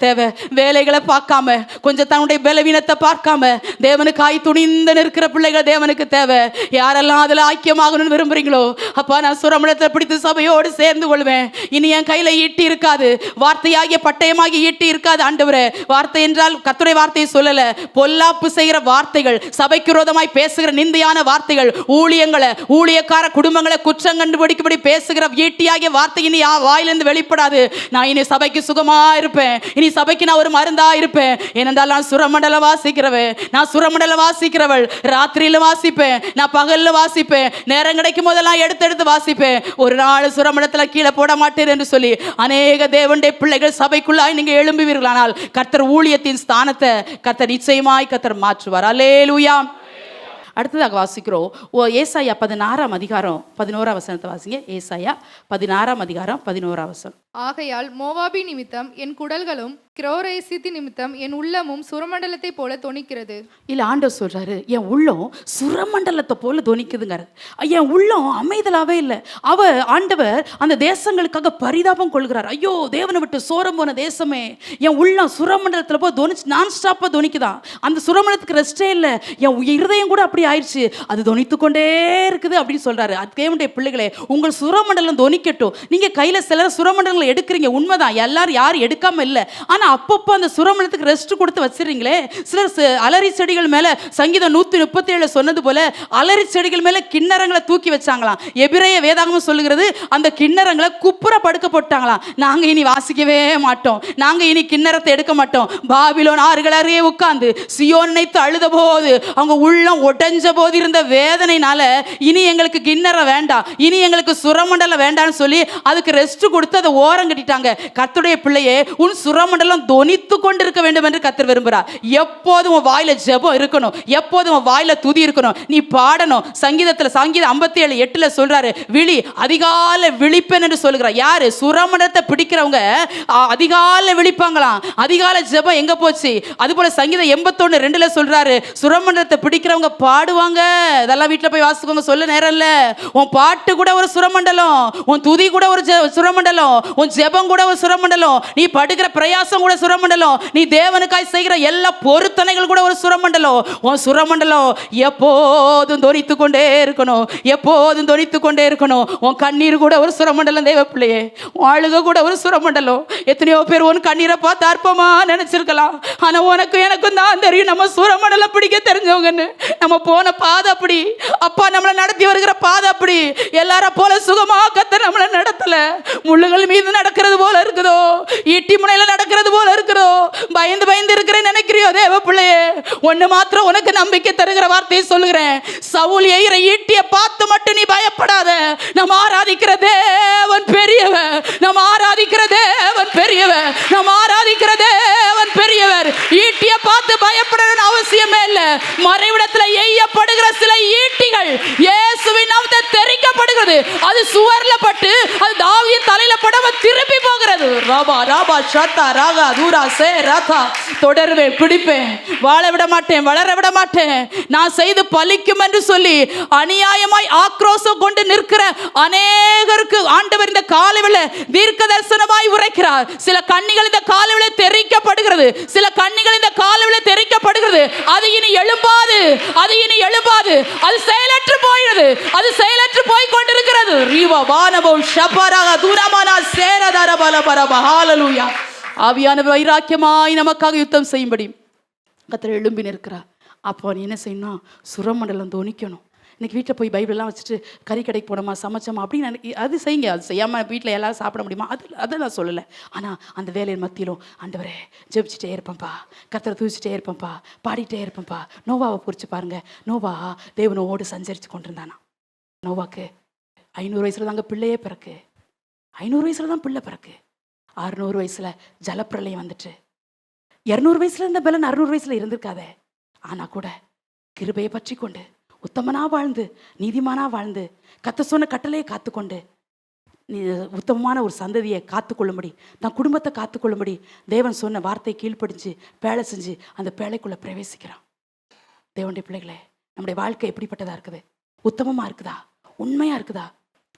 தேவை. வேலைகளை பார்க்காம, கொஞ்சம் தன்னுடைய பலவீனத்தை பார்க்காம தேவனுக்காய் துணிந்து நிற்கிற பிள்ளைகள் தேவனுக்கு தேவை. யாரெல்லாம் அதுல ஐக்கியமாகணும்னு விரும்புறீங்களோ, அப்பா நான் சுரமண்டலத்தை பிடித்து சபையோடு சேர்ந்து கொள்வேன். இனி என் கையில ஈட்டி இருக்காது, வார்த்தையாகிய பட்டயமாகி ஈட்டி இருக்காது. ஆண்டவரே, வார்த்தை என்றால் கர்த்தருடைய வார்த்தையை சொல்லல, பொல்லாப்பு செய்கிற வார்த்தைகள், சபைக்கு விரோதமாய் பேசுகிற நிந்தையான வார்த்தைகள், ஊழியக்கார குடும்பங்களை குற்றம் கண்டுபிடிக்கும்படி பேசுகிற ஈட்டியாகிய வார்த்தை இனி வாயிலிருந்து வெளிப்படாது. நான் இனி சபைக்கு சுகமா இருப்பேன், இனி சபைக்கு நான் ஒரு மருந்தா இருப்பேன். ஏனென்றால் நான் சுரமண்டலம் வாசிக்கிறவள். ராத்திரியில வாசிப்பேன், நான் பகல்ல வாசிப்பேன், நேரம் கிடைக்கும் போதெல்லாம் எடுத்து வாசிப்பேன். ஒரு நாள் சுரமண்டலத்துல கீழே போட மாட்டேன் என்று சொல்லி அநேக தேவனுடைய பிள்ளைகள் சபைக்குள்ளாய் நீங்க எழும்புவீர்களானால் கர்த்தர் ஊழியத்தின் ஸ்தானத்தை கர்த்தர் நிச்சயமாய் கர்த்தர் மாற்றுவார். அல்லேலூயா. அடுத்ததாக வாசிக்கிறோம், ஏசாயா 16ஆம் அதிகாரம் 11ஆம் வசனத்தை வாசிங்க. ஏசாயா 16ஆம் அதிகாரம் 11ஆம் வசனம். ஆகையால் மோவாபி நிமித்தம் என் குடல்களும் கிரோரேசித்தி நிமித்தம் என் உள்ளமும் சுரமண்டலத்தை போல தொனிக்கிறது. இல்ல ஆண்டவர் சொல்றாரு, என் உள்ளம் சுரமண்டலத்தை போல தொனிக்குதுங்கிறார். என் உள்ளம் அமைதலாவே இல்லை. ஆண்டவர் அந்த தேசங்களுக்காக பரிதாபம் கொள்கிறார். ஐயோ, தேவனை விட்டு சோரம் போன தேசமே, என் உள்ளம் சுரமண்டலத்தில் போய் தொனிச்சு நான் ஸ்டாப்பாக தொனிக்குதான். அந்த சுரமண்டலத்துக்கு ரெஸ்டே இல்லை. என் இருதயம் கூட அப்படி ஆயிடுச்சு, அது தொனித்து கொண்டே இருக்குது அப்படின்னு சொல்றாரு. அது தேவனுடைய பிள்ளைகளே, உங்கள் சுரமண்டலம் தொனிக்கட்டும். நீங்க கையில சிலர் சுரமண்டலங்களை எடுக்கிறீங்க, உண்மைதான், எல்லாரும் யாரும் எடுக்காம இல்லை. ஆனா அப்பப்போ அந்த சுரமண்டலத்துக்கு ரெஸ்ட் கொடுத்து வச்சிருங்களே. சிலர் அலரி செடிகள் மேல சங்கீதம் 137 சொன்னது போல அலரி செடிகள் மேல கிண்ணறங்களை தூக்கி வச்சாங்களாம். எபிரேய வேதாகமம் சொல்லுகிறது, அந்த கிண்ணறங்களை குப்புற படுக்க போட்டாங்களாம். நாங்க இனி வாசிக்கவே மாட்டோம், நாங்க இனி கிண்ணறத்தை எடுக்க மாட்டோம். பாபிலோன் ஆறுகளே உட்கார்ந்து சியோன் நினைத்து அழுத போது, அவங்க உள்ளம் உடைஞ்ச போது இருந்த வேதனைனால இனி எங்களுக்கு கிண்ணற வேண்டாம், இனி எங்களுக்கு சுரமண்டலம் வேண்டாம்னு சொல்லி அதுக்கு ரெஸ்ட் கொடுத்து அதை ஓரம் கட்டிட்டாங்க. கர்த்தருடைய பிள்ளையே, உன் சுரமண்டலம் தொனித்து கொண்டிருக்க வேண்டும் என்று கர்த்தர் விரும்புகிறார். எப்போதும் உன் வாயில ஜெபம் இருக்கணும், எப்போதும் உன் வாயில துதி இருக்கணும், நீ பாடணும். சங்கீதம் 57:8 சொல்றாரு, விழி அதிகாலை விழிப்பேன் என்று சொல்லுகிறார். யாரு? சுரமண்டலத்தை பிடிக்கிறவங்க அதிகாலை விழிப்பாங்களாம். அதிகாலை ஜெபம் எங்க போச்சு? அதுபோல சங்கீதம் 81:2 சொல்றாரு, சுரமண்டலத்தை பிடிக்கிறவங்க பாடுவாங்க. இதெல்லாம் வீட்டில் போய் வாசிக்கோங்க, சொல்ல நேரம் இல்ல. உன் பாட்டு கூட ஒரு சுரமண்டலம், உன் துதி கூட ஒரு சுரமண்டலம், உன் ஜெபம் கூட ஒரு சுரமண்டலம், நீ படுகிற பிரயாசம் கூட சுரமண்டலம், நீ தேவனுக்காய் செய்கிற எல்லா பொருத்தனைகள் கூட ஒரு சுரமண்டலம். உன் சுரமண்டலம் எப்போதும் தொனித்து கொண்டே இருக்கணும், எப்போதும் தொனித்து கொண்டே இருக்கணும். உன் கண்ணீர் கூட ஒரு சுரமண்டலம் தேவ பிள்ளையே, உன் அழுக கூட ஒரு சுரமண்டலம். எத்தனையோ பேர் உன் கண்ணீரை பார்த்து அற்பமா நினைச்சிருக்கலாம், ஆனா உனக்கு எனக்கும் தான் தெரியும் நம்ம சுரமண்டலம் பிடிக்க தெரிஞ்சவங்கன்னு. நம்ம போன பாதை அப்படி, அப்பா நம்மளை நடத்தி வருகிற பாதை அப்படி. எல்லாரும் போல சுகமா கர்த்தர் நம்மளை நடத்தல. முள்ளுகள் மீது நடக்கிறது போல இருக்குதோ, ஈட்டி முனையில நடக்கிறது போல இருக்கிறோ, பயந்து பயந்து இருக்கிறேன் நினைக்கிறியோ தேவ பிள்ளையே, ஒண்ணு மாத்திரம் உனக்கு நம்பிக்கை தருகிற வார்த்தையை சொல்லுகிறேன். சவுல் எய்கிற ஈட்டியை பார்த்து மட்டும் நீ பயப்படாத. நம்ம ஆராதிக்கிற தேவன் பெரியவர், நம்ம ஆராதிக்கிற தேவன் பெரியவர், நம்ம ஆராதிக்கிற தேவன் பெரியவர். ஈட்டியை பார்த்து பயப்படணும்னு அவசியமே இல்லை. மறைவிடத்தில் எய்யப்படுகிற சில ஈட்டிகள் இயேசுவின் நாமத்தில் தெரிக்கப்படுகிறது. அது சுவர்ல பட்டு அது தாவீதின் தலையில படாம திருப்பி போகிறது. ராபா ராபா ஷாத்தா ராகா தூரா சே ராதா. தொடருவேன், பிடிப்பேன், வாழ விட மாட்டேன், வளர விட மாட்டேன். நான் செய்து பலிக்கும் என்று சொல்லி அநியாயமாய் ஆக்ரோஷம் கொண்டு நிற்கிற அநேகருக்கு ஆண்டவர் இந்த காலையில தீர்க்க தரிசனமாய் உரைக்கிறார். சில கண்ணிகள் இந்த காலையில தெரிக்கப்படுகிறது, சில கண்ணிகள் இந்த காலையில தெரிக்கப்படுகிறது. அது இனி எழும்பாது, அது இனி எழும்பாது, அது செயலற்று போயிடுது, அது செயலற்று போய் கொண்டிருக்கிறது. ரீவா வானபோ ஷபரா தூரமானா சேரதர பலபரப. ஹalleluya. ஆவியான வைராக்கியமாய் நமக்காக யுத்தம் செய்யும்படி கர்த்தர் எழும்பி நிற்கிறார். அப்போ நீ என்ன செய்யணும்? சுரமண்டலம் தொனிக்கணும். இன்னைக்கு வீட்டில் போய் பைபிளெலாம் வச்சுட்டு கறி கடைக்கு போனோமா, சமைச்சோமா அப்படின்னு அது செய்யுங்க. அது செய்யாமல் வீட்டில் எல்லாரும் சாப்பிட முடியுமா? அதை நான் சொல்லலை. ஆனால் அந்த வேலையின் மத்தியிலும் ஆண்டவரே ஜெபிச்சுட்டே இருப்பேன்ப்பா, கர்த்தரை தூச்சிட்டே இருப்பேன்ப்பா, பாடிட்டே இருப்பேன்ப்பா. நோவாவை குறித்து பாருங்க. நோவா தேவனோடு சஞ்சரித்து கொண்டிருந்தானா. நோவாக்கு 500 வயசுல தாங்க பிள்ளையே பிறக்கு, 500 வயசுல தான் பிள்ளை பிறக்கு. 600 வயசுல ஜலப்பிரளயம் வந்துட்டு, 200 வயசுல இருந்த பலன் 600 வயசுல இருந்திருக்காதே. ஆனா கூட கிருபையை பற்றி கொண்டு உத்தமனா வாழ்ந்து நீதிமானா வாழ்ந்து கத்த சொன்ன கட்டளையை காத்துக்கொண்டு உத்தமமான ஒரு சந்ததியை காத்துக்கொள்ளும்படி, தன் குடும்பத்தை காத்துக்கொள்ளும்படி தேவன் சொன்ன வார்த்தை கீழ்ப்படிஞ்சு பேழை செஞ்சு அந்த பேழைக்குள்ள பிரவேசிக்கிறான். தேவனுடைய பிள்ளைகளே, நம்முடைய வாழ்க்கை எப்படிப்பட்டதா இருக்குது? உத்தமமா இருக்குதா? உண்மையா இருக்குதா?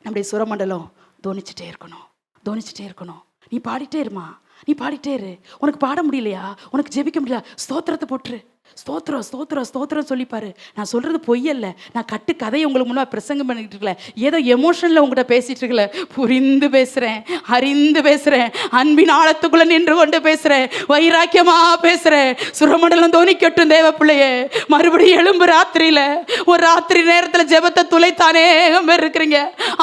நம்முடைய சுரமண்டலம் தோனிச்சுட்டே இருக்கணும், தோனிச்சுட்டே இருக்கணும். நீ பாடிட்டே இருமா, நீ பாடிட்டே இரு. உனக்கு பாட முடியலையா, உனக்கு ஜெபிக்க முடியல, ஸ்தோத்திரத்தை போட்டுரு. ஸ்தோத்திரம் ஸ்தோத்திரம் ஸ்தோத்திரம் சொல்லிப்பாரு. நான் சொல்றது பொய்யல்ல, நான் கட்டு கதையை உங்களுக்கு முன்னாடி பிரசங்கம் பண்ணிட்டு இருக்கல, ஏதோ எமோஷனில் உங்கள்கிட்ட பேசிட்டு இருக்கல. புரிந்து பேசுறேன், அறிந்து பேசுறேன், அன்பின் ஆழத்துக்குள்ள நின்று கொண்டு பேசுறேன், வைராக்கியமா பேசுறேன். சுரமண்டலம் தோனிக்கட்டும் தேவ பிள்ளையே. மறுபடியும் எழும்பு. ராத்திரியில ஒரு ராத்திரி நேரத்தில் ஜெபத்தை துளைத்தானே பேர் இருக்கிறீங்க.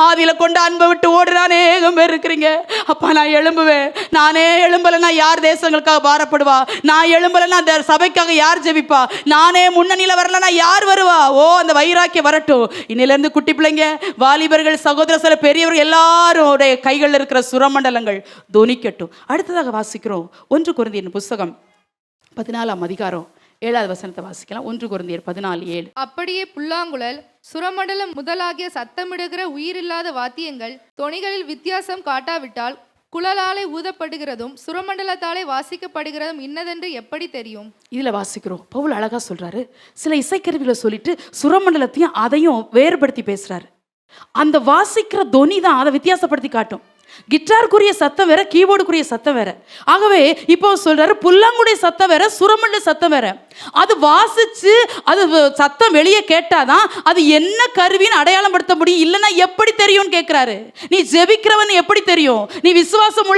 ஆதியில கொண்டு அன்பை விட்டு ஓடுறானே பேர் இருக்கிறீங்க. அப்பா நான் எழும்புவேன். நானே எழும்பலைன்னா யார் தேசங்களுக்காக பாரப்படுவா? நான் எழும்பலைன்னா சபைக்காக யார் ஜெபிப்பா? நானே முன்னணியில வரலன்னா யார் வருவா? ஓ, அந்த வைராக்கியம் வரட்டும். இன்னிலிருந்து குட்டி பிள்ளைங்க, வாலிபர்கள், சகோதர சில பெரியவர்கள் எல்லாரும் கைகளில் இருக்கிற சுரமண்டலங்கள் தொனிக்கட்டும். அடுத்ததாக வாசிக்கிறோம் 1 கொரிந்தியர் புஸ்தகம் 14ஆம் அதிகாரம் 7வது வசனத்தை வாசிக்கலாம். 1 கொரிந்தியர் 14:7. அப்படியே புல்லாங்குழல், சுரமண்டலம் முதலாகிய சத்தமிடுகிற உயிரில்லாத வாத்தியங்கள் தொனிகளில் வித்தியாசம் காட்டாவிட்டால் குழலாலே ஊதப்படுகிறதும் சுரமண்டலத்தாலே வாசிக்கப்படுகிறதும் இன்னதென்று எப்படி தெரியும்? இதில் வாசிக்கிறோம். பவுல் அழகா சொல்றாரு. சில இசைக்கருவிகளை சொல்லிட்டு சுரமண்டலத்தையும் அதையும் வேறுபடுத்தி பேசுறாரு. அந்த வாசிக்கிற தொனி தான் அதை வித்தியாசப்படுத்தி காட்டும். கிட்டாருக்குரிய சத்தம் வேற, கீபோர்டுக்குரிய சத்தம் வேற. ஆகவே இப்போ சொல்றாரு, புல்லாங்குடைய சத்தம் வேற, சுரமண்டல சத்தம் வேற. அது வாசிச்சு அது சத்தம் வெளியே கேட்டாதான் அது என்ன கருவின்னு அடையாளம் படுத்த முடியும். இல்லைன்னா எப்படி தெரியும்னு கேட்கிறாரு. நீ ஜெபிக்கிறவன் எப்படி தெரியும்? நீ விசுவாசம்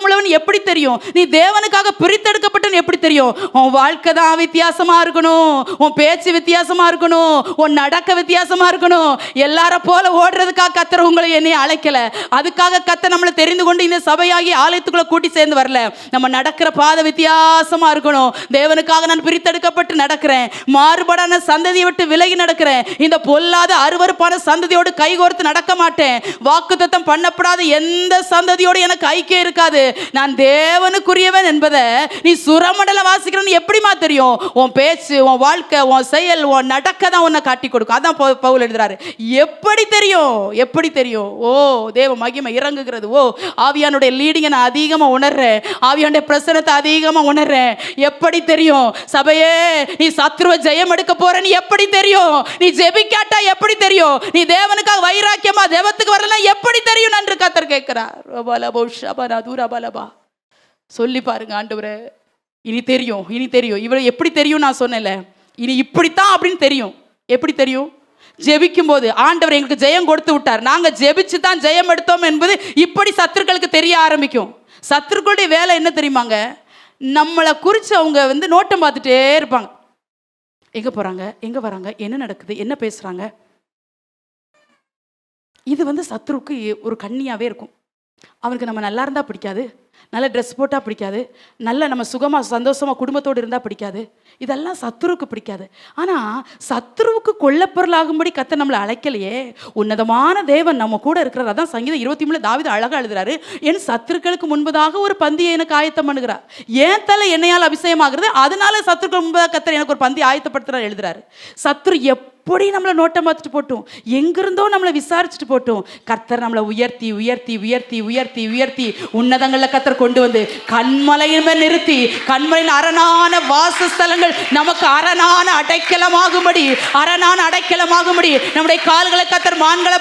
உள்ளவன் எப்படி தெரியும்? நீ தேவனுக்காக பிரித்தெடுக்கப்பட்டவன் எப்படி தெரியும்? உன் வாழ்க்கை தான் வித்தியாசமா இருக்கணும், உன் பேச்சு வித்தியாசமா இருக்கணும், உன் நடக்க வித்தியாசமா இருக்கணும். எல்லார போல ஓடுறதுக்காக கர்த்தர் உங்களை என்னை அழைக்கல. அதுக்காக கர்த்தர் நம்மளை தெரிந்து கொண்டு இந்த சபையாகி ஆலயத்துக்குள்ள கூட்டி சேர்ந்து வரல. நம்ம நடக்கிற பாதை வித்தியாசமா இருக்கணும். தேவனுக்காக நான் பிரித்தெடுக்கப்பட்டு நடக்கிறேன். மாறுபாடான சந்ததியை விட்டு விலகி நடக்கிறேன். இந்த பொல்லாத அருவருப்பான சந்ததியோடு கைகோர்த்து நடக்க மாட்டேன். வாக்குத்தத்தம் பண்ணப்படாத எந்த சந்ததியோடு எனக்கு ஐக்கியம் இருக்காது. நான் தேவனுக்குரியவன் என்பதை நீ சுரமண்டல வாசிக்கிறன்னு எப்படிமா தெரியும்? உன் பேச்சு, உன் வாழ்க்கை, உன் செயல், உன் நடக்க தான் உன்னை காட்டி கொடுக்கும். அதான் பவுல் எழுதுறாரு. எப்படி தெரியும்? எப்படி தெரியும்? ஓ, தேவ மகிமை இறங்குகிறது. ஓ, ஆவியானுடைய லீடிங்கை நான் அதிகமாக உணர்றேன். ஆவியானுடைய பிரசனத்தை அதிகமாக உணர்றேன். எப்படி தெரியும்? சபையே, நீ சத்ருவ ஜெயம் எடுக்க போறன்னு எப்படி தெரியும்? நீ ஜெபிக்காட்டா எப்படி தெரியும்? நீ தேவனுக்காக வைராக்கியமா தேவத்துக்கு வரல எப்படி தெரியும் என்று கர்த்தர் கேட்கிறார். சொல்லி பாருங்க, ஆண்டவரே இனி தெரியும், இனி தெரியும். இவரை எப்படி தெரியும்? நான் சொன்னேன்ல, இனி இப்படித்தான் அப்படின்னு தெரியும். எப்படி தெரியும்? ஜெபிக்கும் போது ஆண்டவர் எங்களுக்கு ஜெயம் கொடுத்து விட்டார், நாங்க ஜெபிச்சு தான் ஜெயம் எடுத்தோம் என்பது இப்படி சத்துருக்களுக்கு தெரிய ஆரம்பிக்கும். சத்துருக்களுடைய வேலை என்ன தெரியுமாங்க? நம்மளை குறித்து அவங்க நோட்டம் பார்த்துட்டே இருப்பாங்க. எங்க போறாங்க, எங்க வராங்க, என்ன நடக்குது, என்ன பேசுறாங்க. இது சத்துருக்கு ஒரு கண்ணியாவே இருக்கும். அவனுக்கு நம்ம நல்லா இருந்தால் பிடிக்காது, நல்ல ட்ரெஸ் போட்டால் பிடிக்காது, நல்ல நம்ம சுகமாக சந்தோஷமாக குடும்பத்தோடு இருந்தால் பிடிக்காது. இதெல்லாம் சத்துருவுக்கு பிடிக்காது. ஆனால் சத்துருவுக்கு கொல்லப்பொருளாகும்படி கர்த்தர் நம்மளை அழைக்கலையே. உன்னதமான தேவன் நம்ம கூட இருக்கிறார். அதான் சங்கீதம் 23 தாவீது அழகாக எழுதுறாரு. என் சத்துருக்களுக்கு முன்பதாக ஒரு பந்தியை எனக்கு ஆயத்தம் பண்ணுகிறார். ஏன் தலை என்னையால் அபிஷேகமாகிறது, அதனால சத்துருக்கள் முன்பதாக கர்த்தர் எனக்கு ஒரு பந்தி ஆயத்தப்படுத்துறாரு எழுதுறாரு. சத்துரு எப்படி நம்மளை நோட்டம் பார்த்துட்டு போட்டும், எங்கிருந்தோ நம்மளை விசாரிச்சுட்டு போட்டும், கர்த்தர் நம்மளை உயர்த்தி உயர்த்தி உயர்த்தி உயர்த்தி உயர்த்தி உன்னதங்களில் கர்த்தர் கொண்டு வந்து கண்மலையின் மேல் நிறுத்தி, கண்மலையின் அரணான வாசஸ்தலங்கள் நமக்கு அரணான அடைக்கலமாகும்படி நம்முடைய கால்களை கர்த்தர் மான்களை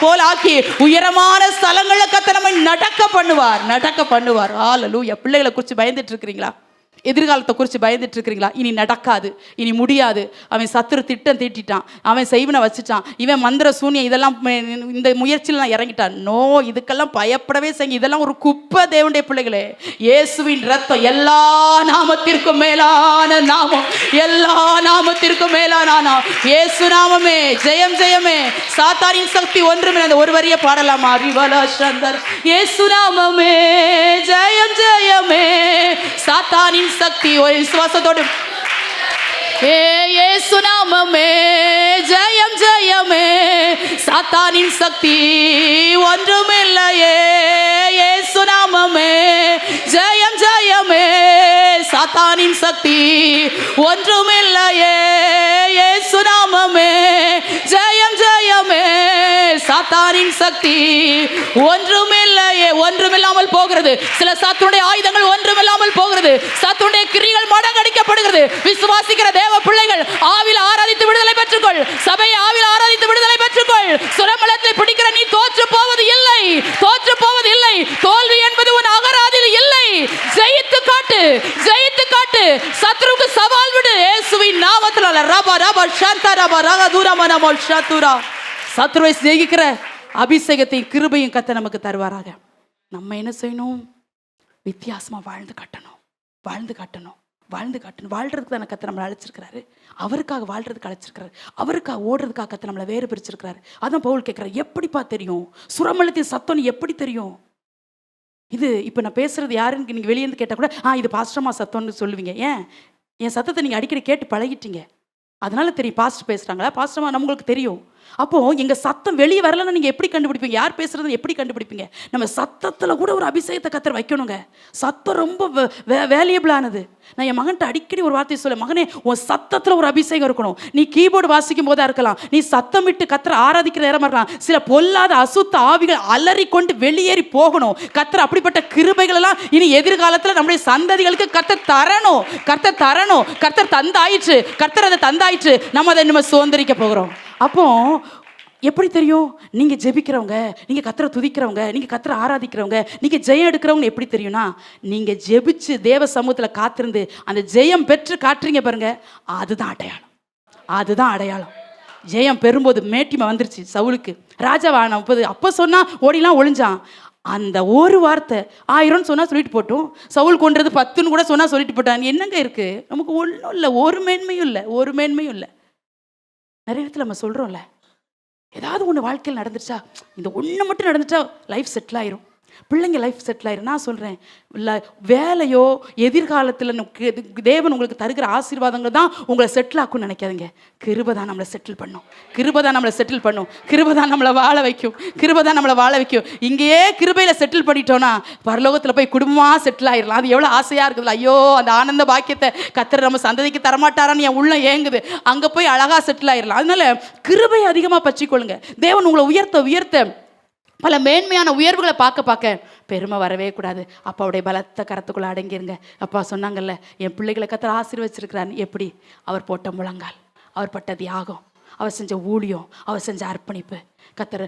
போல் ஆக்கி உயரமான ஸ்தலங்களில் கர்த்தர் நம்மை நடக்க பண்ணுவார். ஹல்லேலூயா. பிள்ளைகளை குறித்து பயந்துட்டு இருக்கிறீங்களா? எதிர்காலத்தை குறித்து பயந்துட்டு இருக்கிறீங்களா? இனி நடக்காது, இனி முடியாது. அவன் சத்துரு திட்டம் தீட்டிட்டான், அவன் செய்வனை வச்சுட்டான், இவன் மந்திர சூன்யம் இதெல்லாம் இந்த முயற்சியில் நான் இறங்கிட்டான். நோ, இதுக்கெல்லாம் பயப்படவே செய்ய. இதெல்லாம் ஒரு குப்பை. தேவனுடைய பிள்ளைகளே, இயேசுவின் ரத்தம் எல்லா நாமத்திற்கும் மேலான நாமம், எல்லா நாமத்திற்கும் மேலான நாமம். இயேசு நாமமே ஜெயம் ஜெயமே. சாத்தானின் சக்தி ஒன்றுமே. அந்த ஒரு வரியை பாடலாமா? ரிவலா சந்தர். இயேசு நாமமே ஜெயம் ஜெயமே. சாத்தானின் சக்தி ஒரு விசுவாசத்தோடு, இயேசு நாமமே ஜெயம் ஜெயமே. சாத்தானின் சக்தி ஒன்றுமில்லையே. இயேசு நாமமே ஜெயம் ஜெயமே. சாத்தானின் சக்தி ஒன்றுமில்லையே. இயேசு நாமமே ஜெயம் ஜெயமே. சாத்தானின் சக்தி ஒன்றுமில்லையே. ஒன்றுமில்லாமல் போகிறது. சில சாத்தானுடைய ஆயுதங்கள் ஒன்றுமில்லாமல் போகிறது. சாத்தானுடைய கிரியைகள் மடங்கடிக்கப்படுகிறது. விசுவாசிக்கிற தேவ பிள்ளைகள் ஆவியில் ஆராதித்து விடுதலை பெற்றுக்கொள். சபையை ஆவியில் ஆராதித்து விடுதலை பெற்றுக்கொள். சுரமண்டலத்தை பிடிக்கிற நீ தோற்று போவது இல்லை, தோற்று போவது இல்லை. தோல்வி என்பது உன் அகராதியில் இல்லை. ஜெயித்து காட்டு, ஜெயித்து காட்டு. சத்ருவுக்கு சவால் விடு. இயேசுவின் நாமத்தில் ரபா ரபா ஷந்தா ரபா ரக தூரமன மோல் ஷத்துரா. சத்ருவை ஜெயிக்கிற அபிஷேகத்தையும் கிருபையும் கர்த்தர் நமக்கு தருவாராக. நம்ம என்ன செய்யணும்? வித்தியாசமாக வாழ்ந்து காட்டணும். வாழ்றதுக்கு தானே கர்த்தர் நம்மளை அழைச்சிருக்கிறாரு. அவருக்காக வாழ்றதுக்கு அழைச்சிருக்கிறாரு. அவருக்காக ஓடுறதுக்காக கர்த்தர் நம்மளை வேறு பிரிச்சிருக்கிறாரு. அதான் பவுல் கேட்குறாரு, எப்படிப்பா தெரியும்? சுரமண்டலத்தின் சத்தம் எப்படி தெரியும்? இது இப்போ நான் பேசுறது யாருன்னு நீங்கள் வெளியேந்து கேட்டால் கூட இது பாஸ்டர்மா சத்தம்னு சொல்லுவீங்க. ஏன்? என் சத்தத்தை நீங்கள் அடிக்கடி கேட்டு பழகிட்டீங்க, அதனால தெரியும். பாஸ்டர் பேசுகிறாங்களா, பாஸ்டர்மா நம்மளுக்கு தெரியும். அப்போ எங்க சத்தம் வெளியே வரலன்னா நீங்க எப்படி கண்டுபிடிப்பீங்க? யார் பேசுறதுன்னு எப்படி கண்டுபிடிப்பீங்க? நம்ம சத்தத்துல கூட ஒரு அபிஷேகத்தை கத்தர் வைக்கணுங்க. சத்தம் ரொம்ப வேல்யூபிளானது. நான் என் மகன்கிட்ட அடிக்கடி ஒரு வார்த்தை சொல்ல, மகனே உன் சத்தத்துல ஒரு அபிஷேகம் இருக்கணும். நீ கீபோர்டு வாசிக்கும் போதா இருக்கலாம், நீ சத்தமிட்டு கத்தரை ஆராதிக்கிற நேரமா இருக்கலாம், சில பொல்லாத அசுத்த ஆவிகள் அலறி கொண்டு வெளியேறி போகணும். கத்தர் அப்படிப்பட்ட கிருபைகள் எல்லாம் இனி எதிர்காலத்துல நம்முடைய சந்ததிகளுக்கு கத்தர் தரணும். கத்தர் தரணும். கத்தர் தந்தாயிற்று. கத்தர் அதை தந்தாயிற்று. நம்ம அதை நம்ம சுதந்திரிக்க போகிறோம். அப்போ எப்படி தெரியும்? நீங்க ஜெபிக்கிறவங்க, நீங்க கத்தரை துதிக்கிறவங்க, நீங்க கத்தரை ஆராதிக்கிறவங்க, நீங்க ஜெயம் எடுக்கிறவங்க எப்படி தெரியும்னா, நீங்க ஜெபிச்சு தேவ சமூகத்துல காத்திருந்து அந்த ஜெயம் பெற்று காட்டுறீங்க பாருங்க, அதுதான் அடையாளம். அதுதான் அடையாளம். ஜெயம் பெறும்போது மேட்டிமை வந்துருச்சு சவுலுக்கு. ராஜாவான 30 அப்போ சொன்னா ஓடிலாம் ஒளிஞ்சான். அந்த ஒரு வார்த்தை 1000 சொன்னா சொல்லிட்டு போட்டோம். சவுல் கொன்றது 10ன்னு கூட சொன்னா சொல்லிட்டு போட்டான். என்னங்க இருக்கு? நமக்கு ஒன்றும் இல்லை, ஒரு மேன்மையும் இல்லை, ஒரு மேன்மையும் இல்லை. நிறைய இடத்துல நம்ம சொல்றோம்ல, ஏதாவது ஒன்று வாழ்க்கையில் நடந்துச்சா, இந்த ஒன்று மட்டும் நடந்துட்டா லைஃப் செட்டில் ஆயிரும், பிள்ளைங்க லைஃப் செட்டில் ஆயிரும். நான் சொல்கிறேன், இல்லை வேலையோ எதிர்காலத்தில் தேவன் உங்களுக்கு தருகிற ஆசீர்வாதங்கள் தான் உங்களை செட்டில் ஆக்கும்னு நினைக்காதீங்க. கிருபை தான் நம்மளை செட்டில் பண்ணும். கிருபை தான் நம்மளை செட்டில் பண்ணும். கிருபை தான் நம்மளை வாழ வைக்கும். கிருபை தான் நம்மளை வாழ வைக்கும். இங்கேயே கிருபையில் செட்டில் பண்ணிட்டோன்னா பரலோகத்தில் போய் குடும்பமாக செட்டில் ஆயிடலாம். அது எவ்வளோ ஆசையாக இருக்குதுல்ல. ஐயோ, அந்த ஆனந்த பாக்கியத்தை கத்தர் நம்ம சந்ததிக்கு தரமாட்டாரான்னு என் உள்ளம் ஏங்குது. அங்கே போய் அழகாக செட்டில் ஆயிடலாம். அதனால கிருபை அதிகமாக பற்றிக்கொள்ளுங்க. தேவன் உங்களை உயர்த்த உயர்த்த பல மேன்மையான உயர்வுகளை பார்க்க பெருமை வரவே கூடாது. அப்பாவுடைய பலத்த கரத்துக்குள்ளே அடங்கிருங்க. அப்பா சொன்னாங்கல்ல, என் பிள்ளைகளை கத்தர் ஆசீர்வச்சிருக்கிறார். எப்படி? அவர் போட்ட முழங்கால், அவர் பட்ட தியாகம், அவர் செஞ்ச ஊழியம், அவர் செஞ்ச அர்ப்பணிப்பு. கத்தர்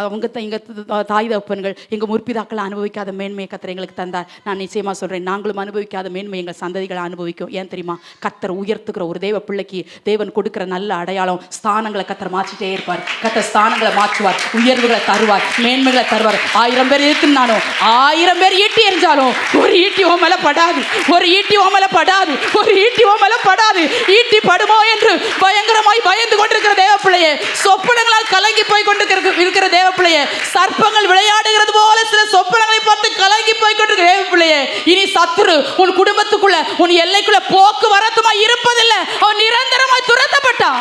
அவங்க எங்கள் தாய் தகப்பன்கள் எங்கள் முற்பிதாக்களை அனுபவிக்காத மேன்மையை கத்தர் எங்களுக்கு தந்தார். நான் நிச்சயமாக சொல்கிறேன், நாங்களும் அனுபவிக்காத மேன்மை எங்கள் சந்ததிகளை அனுபவிக்கும். ஏன் தெரியுமா? கத்தர் உயர்த்துக்கிற ஒரு தேவ பிள்ளைக்கு தேவன் கொடுக்குற நல்ல அடையாளம். ஸ்தானங்களை கத்தர் மாற்றிட்டே இருப்பார். கத்தர் ஸ்தானங்களை மாற்றுவார், உயர்வுகளை தருவார், மேன்மைகளை தருவார். 1000 பேர் இருக்குன்னாலும் 1000 பேர் ஈட்டி எறிஞ்சாலும் ஒரு ஈட்டி ஓ மேலே படாது, ஒரு ஈட்டி ஓ மேலே படாது, ஒரு ஈட்டி ஓ மேலே படாது. ஈட்டி படுமோ என்று பயங்கரமாய் பயந்து கொண்டிருக்கிற தேவ பிள்ளையே, சொப்பனங்களால் கலங்கி போய் இருக்கிற தேவ பிள்ளையே, சர்ப்பங்கள் விளையாடுகிறது போல சில சொப்பனங்களை பார்த்து கலங்கி போய் கொண்டிருக்கிற தேவ பிள்ளையே, இனி சத்துரு உன் குடும்பத்துக்குள்ள உன் எல்லைக்குள்ள போக்குவரத்துமா இருப்பதில்லை. அவன் நிரந்தரமாய் துரத்தப்பட்டான்.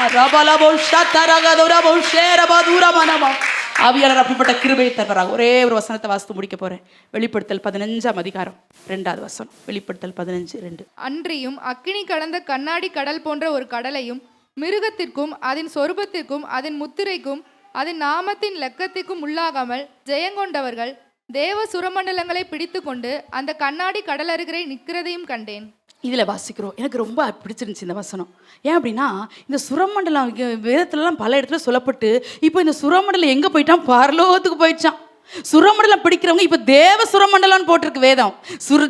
ஆவியாளர் அப்படிப்பட்ட கிருபையை தருவாராக. ஒரே ஒரு வசனத்தை வாசித்து முடிக்க போறேன். வெளிப்படுத்தல் 15ஆம் அதிகாரம் 2வது வசனம். வெளிப்படுத்தல் 15:2. அன்றியும் அக்கினி கடந்த கண்ணாடி கடல் போன்ற ஒரு கடலையும் மிருகத்திற்கும் அதன் சொரூபத்திற்கும் அதன் முத்திரைக்கும் அதன் நாமத்தின் லக்கத்திற்கும் உள்ளாகாமல் ஜெயங்கொண்டவர்கள் தேவ சுரமண்டலங்களை பிடித்து கொண்டு அந்த கண்ணாடி கடல் அருகே நிற்கிறதையும் கண்டேன். இதில் வாசிக்கிறோம். எனக்கு ரொம்ப பிடிச்சிருந்துச்சு இந்த வசனம். ஏன் அப்படின்னா, இந்த சுரமண்டலம் வேதத்துலலாம் பல இடத்துல சொல்லப்பட்டு, இப்போ இந்த சுரமண்டலம் எங்கே போயிட்டான்? பரலோகத்துக்கு போயிடுச்சான். சுரமண்டலம் பிடிக்கிறவங்க இப்போ தேவ சுரமண்டலம் போட்டிருக்கு வேதம்.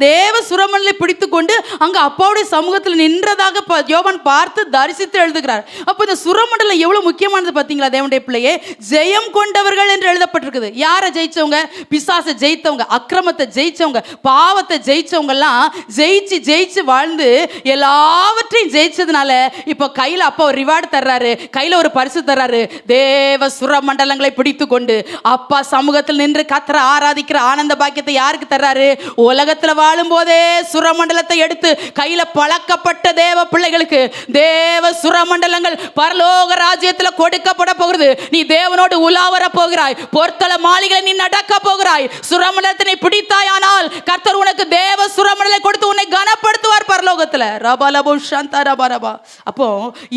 தேவ சுரமண்டலை பிடித்து கொண்டு அங்கே அப்பாவுடைய சமூகத்தில் நின்றதாக யோவான் பார்த்து தரிசித்து எழுதுகிறார். அப்போ இந்த சுரமண்டலம் எவ்வளோ முக்கியமானது பார்த்தீங்களா? தேவனுடைய பிள்ளையே, ஜெயம் கொண்டவர்கள் என்று எழுதப்பட்டிருக்குது. யாரை ஜெயிச்சவங்க? பிசாசை ஜெயித்தவங்க, அக்கிரமத்தை ஜெயிச்சவங்க, பாவத்தை ஜெயிச்சவங்கெல்லாம் ஜெயிச்சு வாழ்ந்து எல்லாவற்றையும் ஜெயிச்சதுனால இப்போ கையில் அப்பா ஒரு ரிவார்டு தர்றாரு, கையில் ஒரு பரிசு தர்றாரு. தேவ சுரமண்டலங்களை பிடித்து கொண்டு அப்பா சமூகத்தில் நின்று கத்தரை ஆராதிக்கிற ஆனந்த பாக்கியத்தை யாருக்கு தர்றாரு? உலகத்துல வாழும் போதே சுரமண்டலத்தை எடுத்து கையில பழக்கப்பட்ட தேவ பிள்ளைகளுக்கு தேவ சுரமண்டலங்கள் பரலோக ராஜ்யத்துல கொடுக்கப்பட போகிறது. நீ தேவனோடு உலாவர போகிறாய். பொற்தல மாளிகளை நீ நடக்க போகிறாய். சுரமண்டலத்தை நீ பிடித்தாயானால் கர்த்தர் உனக்கு தேவ சுரமண்டலை கொடுத்து உன்னை கனப்படுத்துவார் பரலோகத்துல. ரபலபோ சாந்தா ரபரபா. அப்போ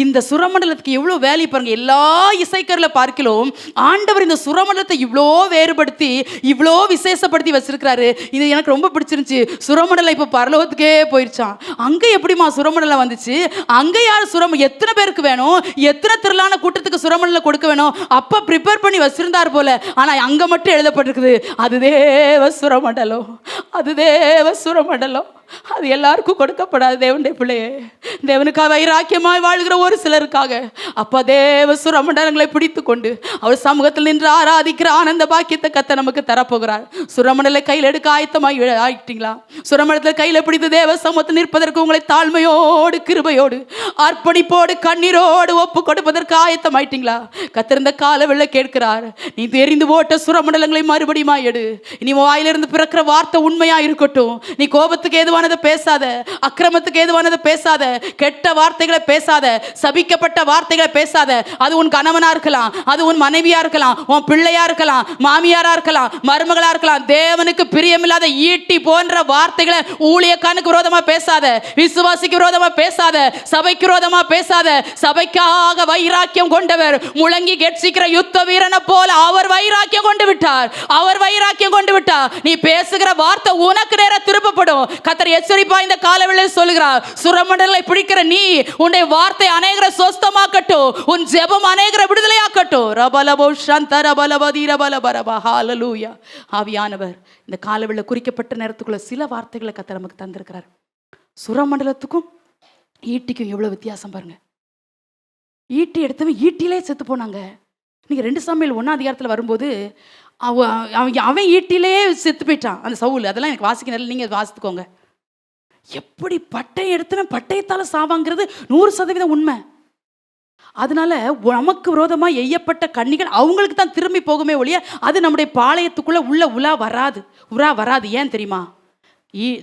இந்த சுரமண்டலத்துக்கு எவ்வளவு வேல்யூ பாருங்க. எல்லா இசைக்கருல பார்க்கிறோம், ஆண்டவர் இந்த சுரமண்டலத்தை இவ்வளோ வேறுபடுத்தி இவ்வளோ விசேஷப்படுத்தி வச்சிருக்கிறாரு. இது எனக்கு ரொம்ப பிடிச்சிருந்துச்சு. சுரமண்டலம் இப்போ பரலோகத்துக்கே போயிருச்சான். அங்கே எப்படிமா சுரமண்டலம் வந்துச்சு? அங்கே யார் எத்தனை பேருக்கு வேணும்? எத்தனை திரளான கூட்டத்துக்கு சுரமண்டலம் கொடுக்க வேணும்? அப்போ ப்ரிப்பேர் பண்ணி வச்சிருந்தார் போல. ஆனால் அங்கே மட்டும் எழுதப்பட்டிருக்குது, அது தேவ சுரமண்டலம், அது தேவ சுரமண்டலம். அது எல்லாருக்கும் கொடுக்கப்படாது. தேவனுடைய பிள்ளையே, தேவனுக்காக வைராக்கியமாய் வாழ்கிற ஒரு சிலருக்காக அப்பா தேவ சுரமண்டலங்களை பிடித்து கொண்டு அவர் சமூகத்தில் நின்று ஆராதிக்கிற ஆனந்த பாக்கியத்தை கத்த நமக்கு தரப்போகிறார். சுரமண்டலை கையில் எடுக்க ஆயத்தமாய் ஆயிட்டீங்களா? சுரமண்டலத்தில் கையில் பிடித்து தேவ சமூகத்தில் நிற்பதற்கு உங்களை தாழ்மையோடு கிருபையோடு அர்ப்பணிப்போடு கண்ணீரோடு ஒப்பு கொடுப்பதற்கு ஆயத்தமாயிட்டீங்களா? கத்திருந்த காலவெள்ள கேட்கிறார். நீ தெரிந்து போட்ட சுரமண்டலங்களை மறுபடியும் எடு. இனி வாயிலிருந்து பிறக்கிற வார்த்தை உண்மையா இருக்கட்டும். நீ கோபத்துக்கு ஏதுவான ஏதுவானதை பேசாத, அக்கிரமத்துக்கு ஏதுவானதை பேசாத, கெட்ட வார்த்தைகளை பேசாத, சபிக்கப்பட்ட வார்த்தைகளை பேசாத. அது உன் கணவனா இருக்கலாம், அது உன் மனைவியா இருக்கலாம், உன் பிள்ளையா இருக்கலாம், மாமியாரா இருக்கலாம், மருமகளா இருக்கலாம். தேவனுக்கு பிரியமில்லாத ஈட்டி போன்ற வார்த்தைகளை ஊழியக்காரனுக்கு விரோதமா பேசாத, விசுவாசிக்கு விரோதமா பேசாத, சபைக்கு விரோதமா பேசாத. சபைக்காக வைராக்கியம் கொண்டவர் முழங்கி கெட்சிக்கிற யுத்த வீரனை போல அவர் வைராக்கியம் கொண்டு விட்டார். அவர் வைராக்கியம் கொண்டு விட்டார். நீ பேசுகிற வார்த்தை உனக்கு நேர திருப்பப்படும். கர்த்தர் எச்சரிப்பா இந்த காலவேளையில் சொல்கிறார், சுரமண்டலை பிடிக்கிற நீ உன்னுடைய வார்த்தை அநேகரை சொஸ்தமாக்கட்டும், உன் ஜெபம் அநேகரை விடுதலையாக்கட்டும். ரபலபோ ஷந்த ரபலபதி ரபலபரபா. ஹல்லேலூயா. ஆவியானவர் இந்த காலவேளையில் குறிக்கப்பட்ட நேரத்துக்குள்ள சில வார்த்தைகளை கர்த்தர் நமக்கு தந்திருக்கிறார். சுரமண்டலத்துக்கும் ஈட்டிக்கும் எவ்வளவு வித்தியாசம் பாருங்க. ஈட்டி எடுத்தவன் ஈட்டிலே செத்து போனாங்க. நீங்க 2 சாமுவேல் 1ஆம் அதிகாரத்தில் வரும்போது அவன் ஈட்டிலே செத்து போயிட்டான் அந்த சவுல். அதெல்லாம் எனக்கு வாசிக்க நேரம், நீங்க வாசித்துக்கோங்க. எப்படி பட்டயம் எடுத்தவன் பட்டயத்தால சாவாங்கிறது 100% உண்மை. அதனால நமக்கு விரோதமா எய்யப்பட்ட கண்ணிகள் அவங்களுக்கு தான் திரும்பி போகுமே ஒழிய அது நம்முடைய பாளையத்துக்குள்ள உள்ள உலா வராது. ஏன் தெரியுமா?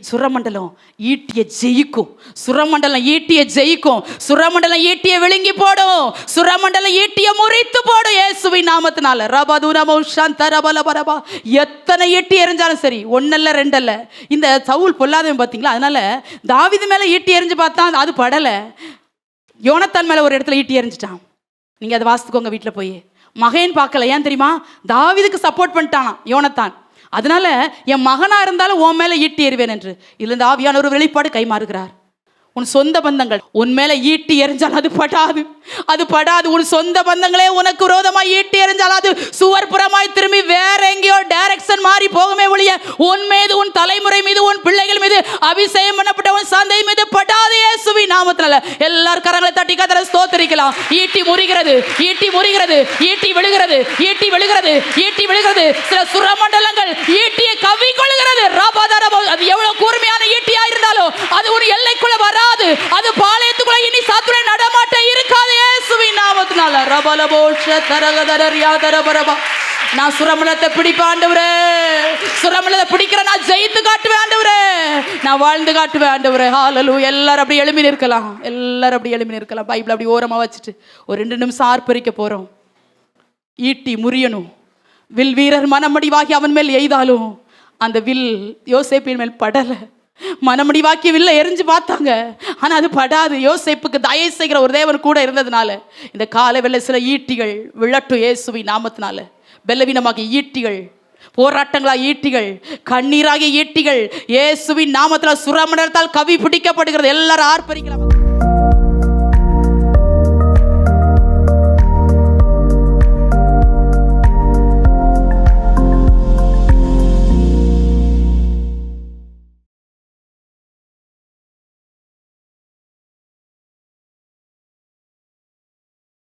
சுரமண்டலம் ஈட்டியை ஜெயிக்கும். சுரமண்டலம் ஈட்டியை ஜெயிக்கும். சுரமண்டலம் ஈட்டியை விழுங்கி போடும். சுரமண்டலம் ஈட்டியை முறித்து போடும் இயேசுவின் நாமத்தினால. ரபதுரமோ ஷந்தரபலபரபா. எத்தனை ஈட்டி எறிஞ்சாலும் சரி, 1 அல்ல 2 அல்ல. இந்த சவுல் பொல்லாதவன் பார்த்தீங்களா? அதனால தாவீது மேல ஈட்டி எறிஞ்சு பார்த்தா அது படலை. யோனத்தான் மேல ஒரு இடத்துல ஈட்டி எறிஞ்சிட்டான். நீங்க அதை வாசித்துக்கோங்க வீட்டில் போய். மகன் பார்க்கல. ஏன் தெரியுமா? தாவீதுக்கு சப்போர்ட் பண்ணிட்டானா யோனத்தான். அதனால என் மகனா இருந்தாலும் உன் மேல ஈட்டி எறிவேன் என்று. இதுல இந்த ஆவியான ஒரு வெளிப்பாடு கைமாறுகிறார். உன் சொந்த பந்தங்கள் உன் மேல ஈட்டி எறிஞ்சால் அது படாது. உன் சொந்த பந்தங்களே உனக்கு விரோதமா ஈட்டி எறிஞ்சால் அது சுவர் புறமாய் திரும்பி வேற எங்கேயோ டைரக்ஷன் மாறி போகுமே ஒழிய உன் மீது, உன் தலைமுறை மீது, உன் பிள்ளைகள் மீது, அபிஷேகம் பண்ணப்பட்ட உன் சந்தை மீது படாது இயேசுவின் நாமத்தினால. எல்லார் கரங்களை தட்டி கர்த்தரை ஸ்தோத்திரிக்கலாம். ஈட்டி முறிகிறது. ஈட்டி விழுகிறது. சில சுரமண்டலங்கள் ஈட்டியை கவ்விக்கொள்கிறது. அது எவ்வளவு கூர்மையான ஈட்டியா இருந்தாலும் அது ஒரு எல்லைக்குள்ள வராது. அது பாளையத்துக்குள்ள இனி சத்துரு நடமாட்ட இருக்காது இயேசுவின் நாமத்தினால. ரபலபோஷ தரகதரரியாதரபரபா. நான் சுரமண்டலத்தை பிடிப்பேன் ஆண்டவரே. சுரமண்டலத்தை பிடிக்கிற நான் ஜெயித்து காட்டுவேன் ஆண்டவரே. நான் வாழ்ந்து காட்டுவேன் ஆண்டவரே. ஹல்லேலூயா. எல்லாரும் அப்படி எழுப்பி நிற்கலாம். பைபிள் அப்படி ஓரமா வச்சுட்டு ஒரு 2 நிமிஷம் ஆர்ப்பரிக்க போறோம். ஈட்டி முறியணும். வில் வீரர் மனமடிவாகி அவன் மேல் எய்தாலும் அந்த வில் யோசேப்பின் மேல் படலை. மனமுடிவாக்கி வில்ல எரிஞ்சு பார்த்தாங்க, ஆனா அது படாது. யோசேப்புக்கு தயவு செய்கிற ஒரு தேவன் கூட இருந்ததுனால இந்த காலை வெள்ள சில ஈட்டிகள் விழட்டும் இயேசுவின் நாமத்தினால. பலவீனமாகிய ஈட்டிகள், போராட்டங்களாக ஈட்டிகள், கண்ணீராகிய ஈட்டிகள் இயேசுவின் நாமத்தில் சுரமண்டலத்தால் கவி பிடிக்கப்படுகிறது. எல்லாரும் ஆர்ப்பரிக்கலாம்.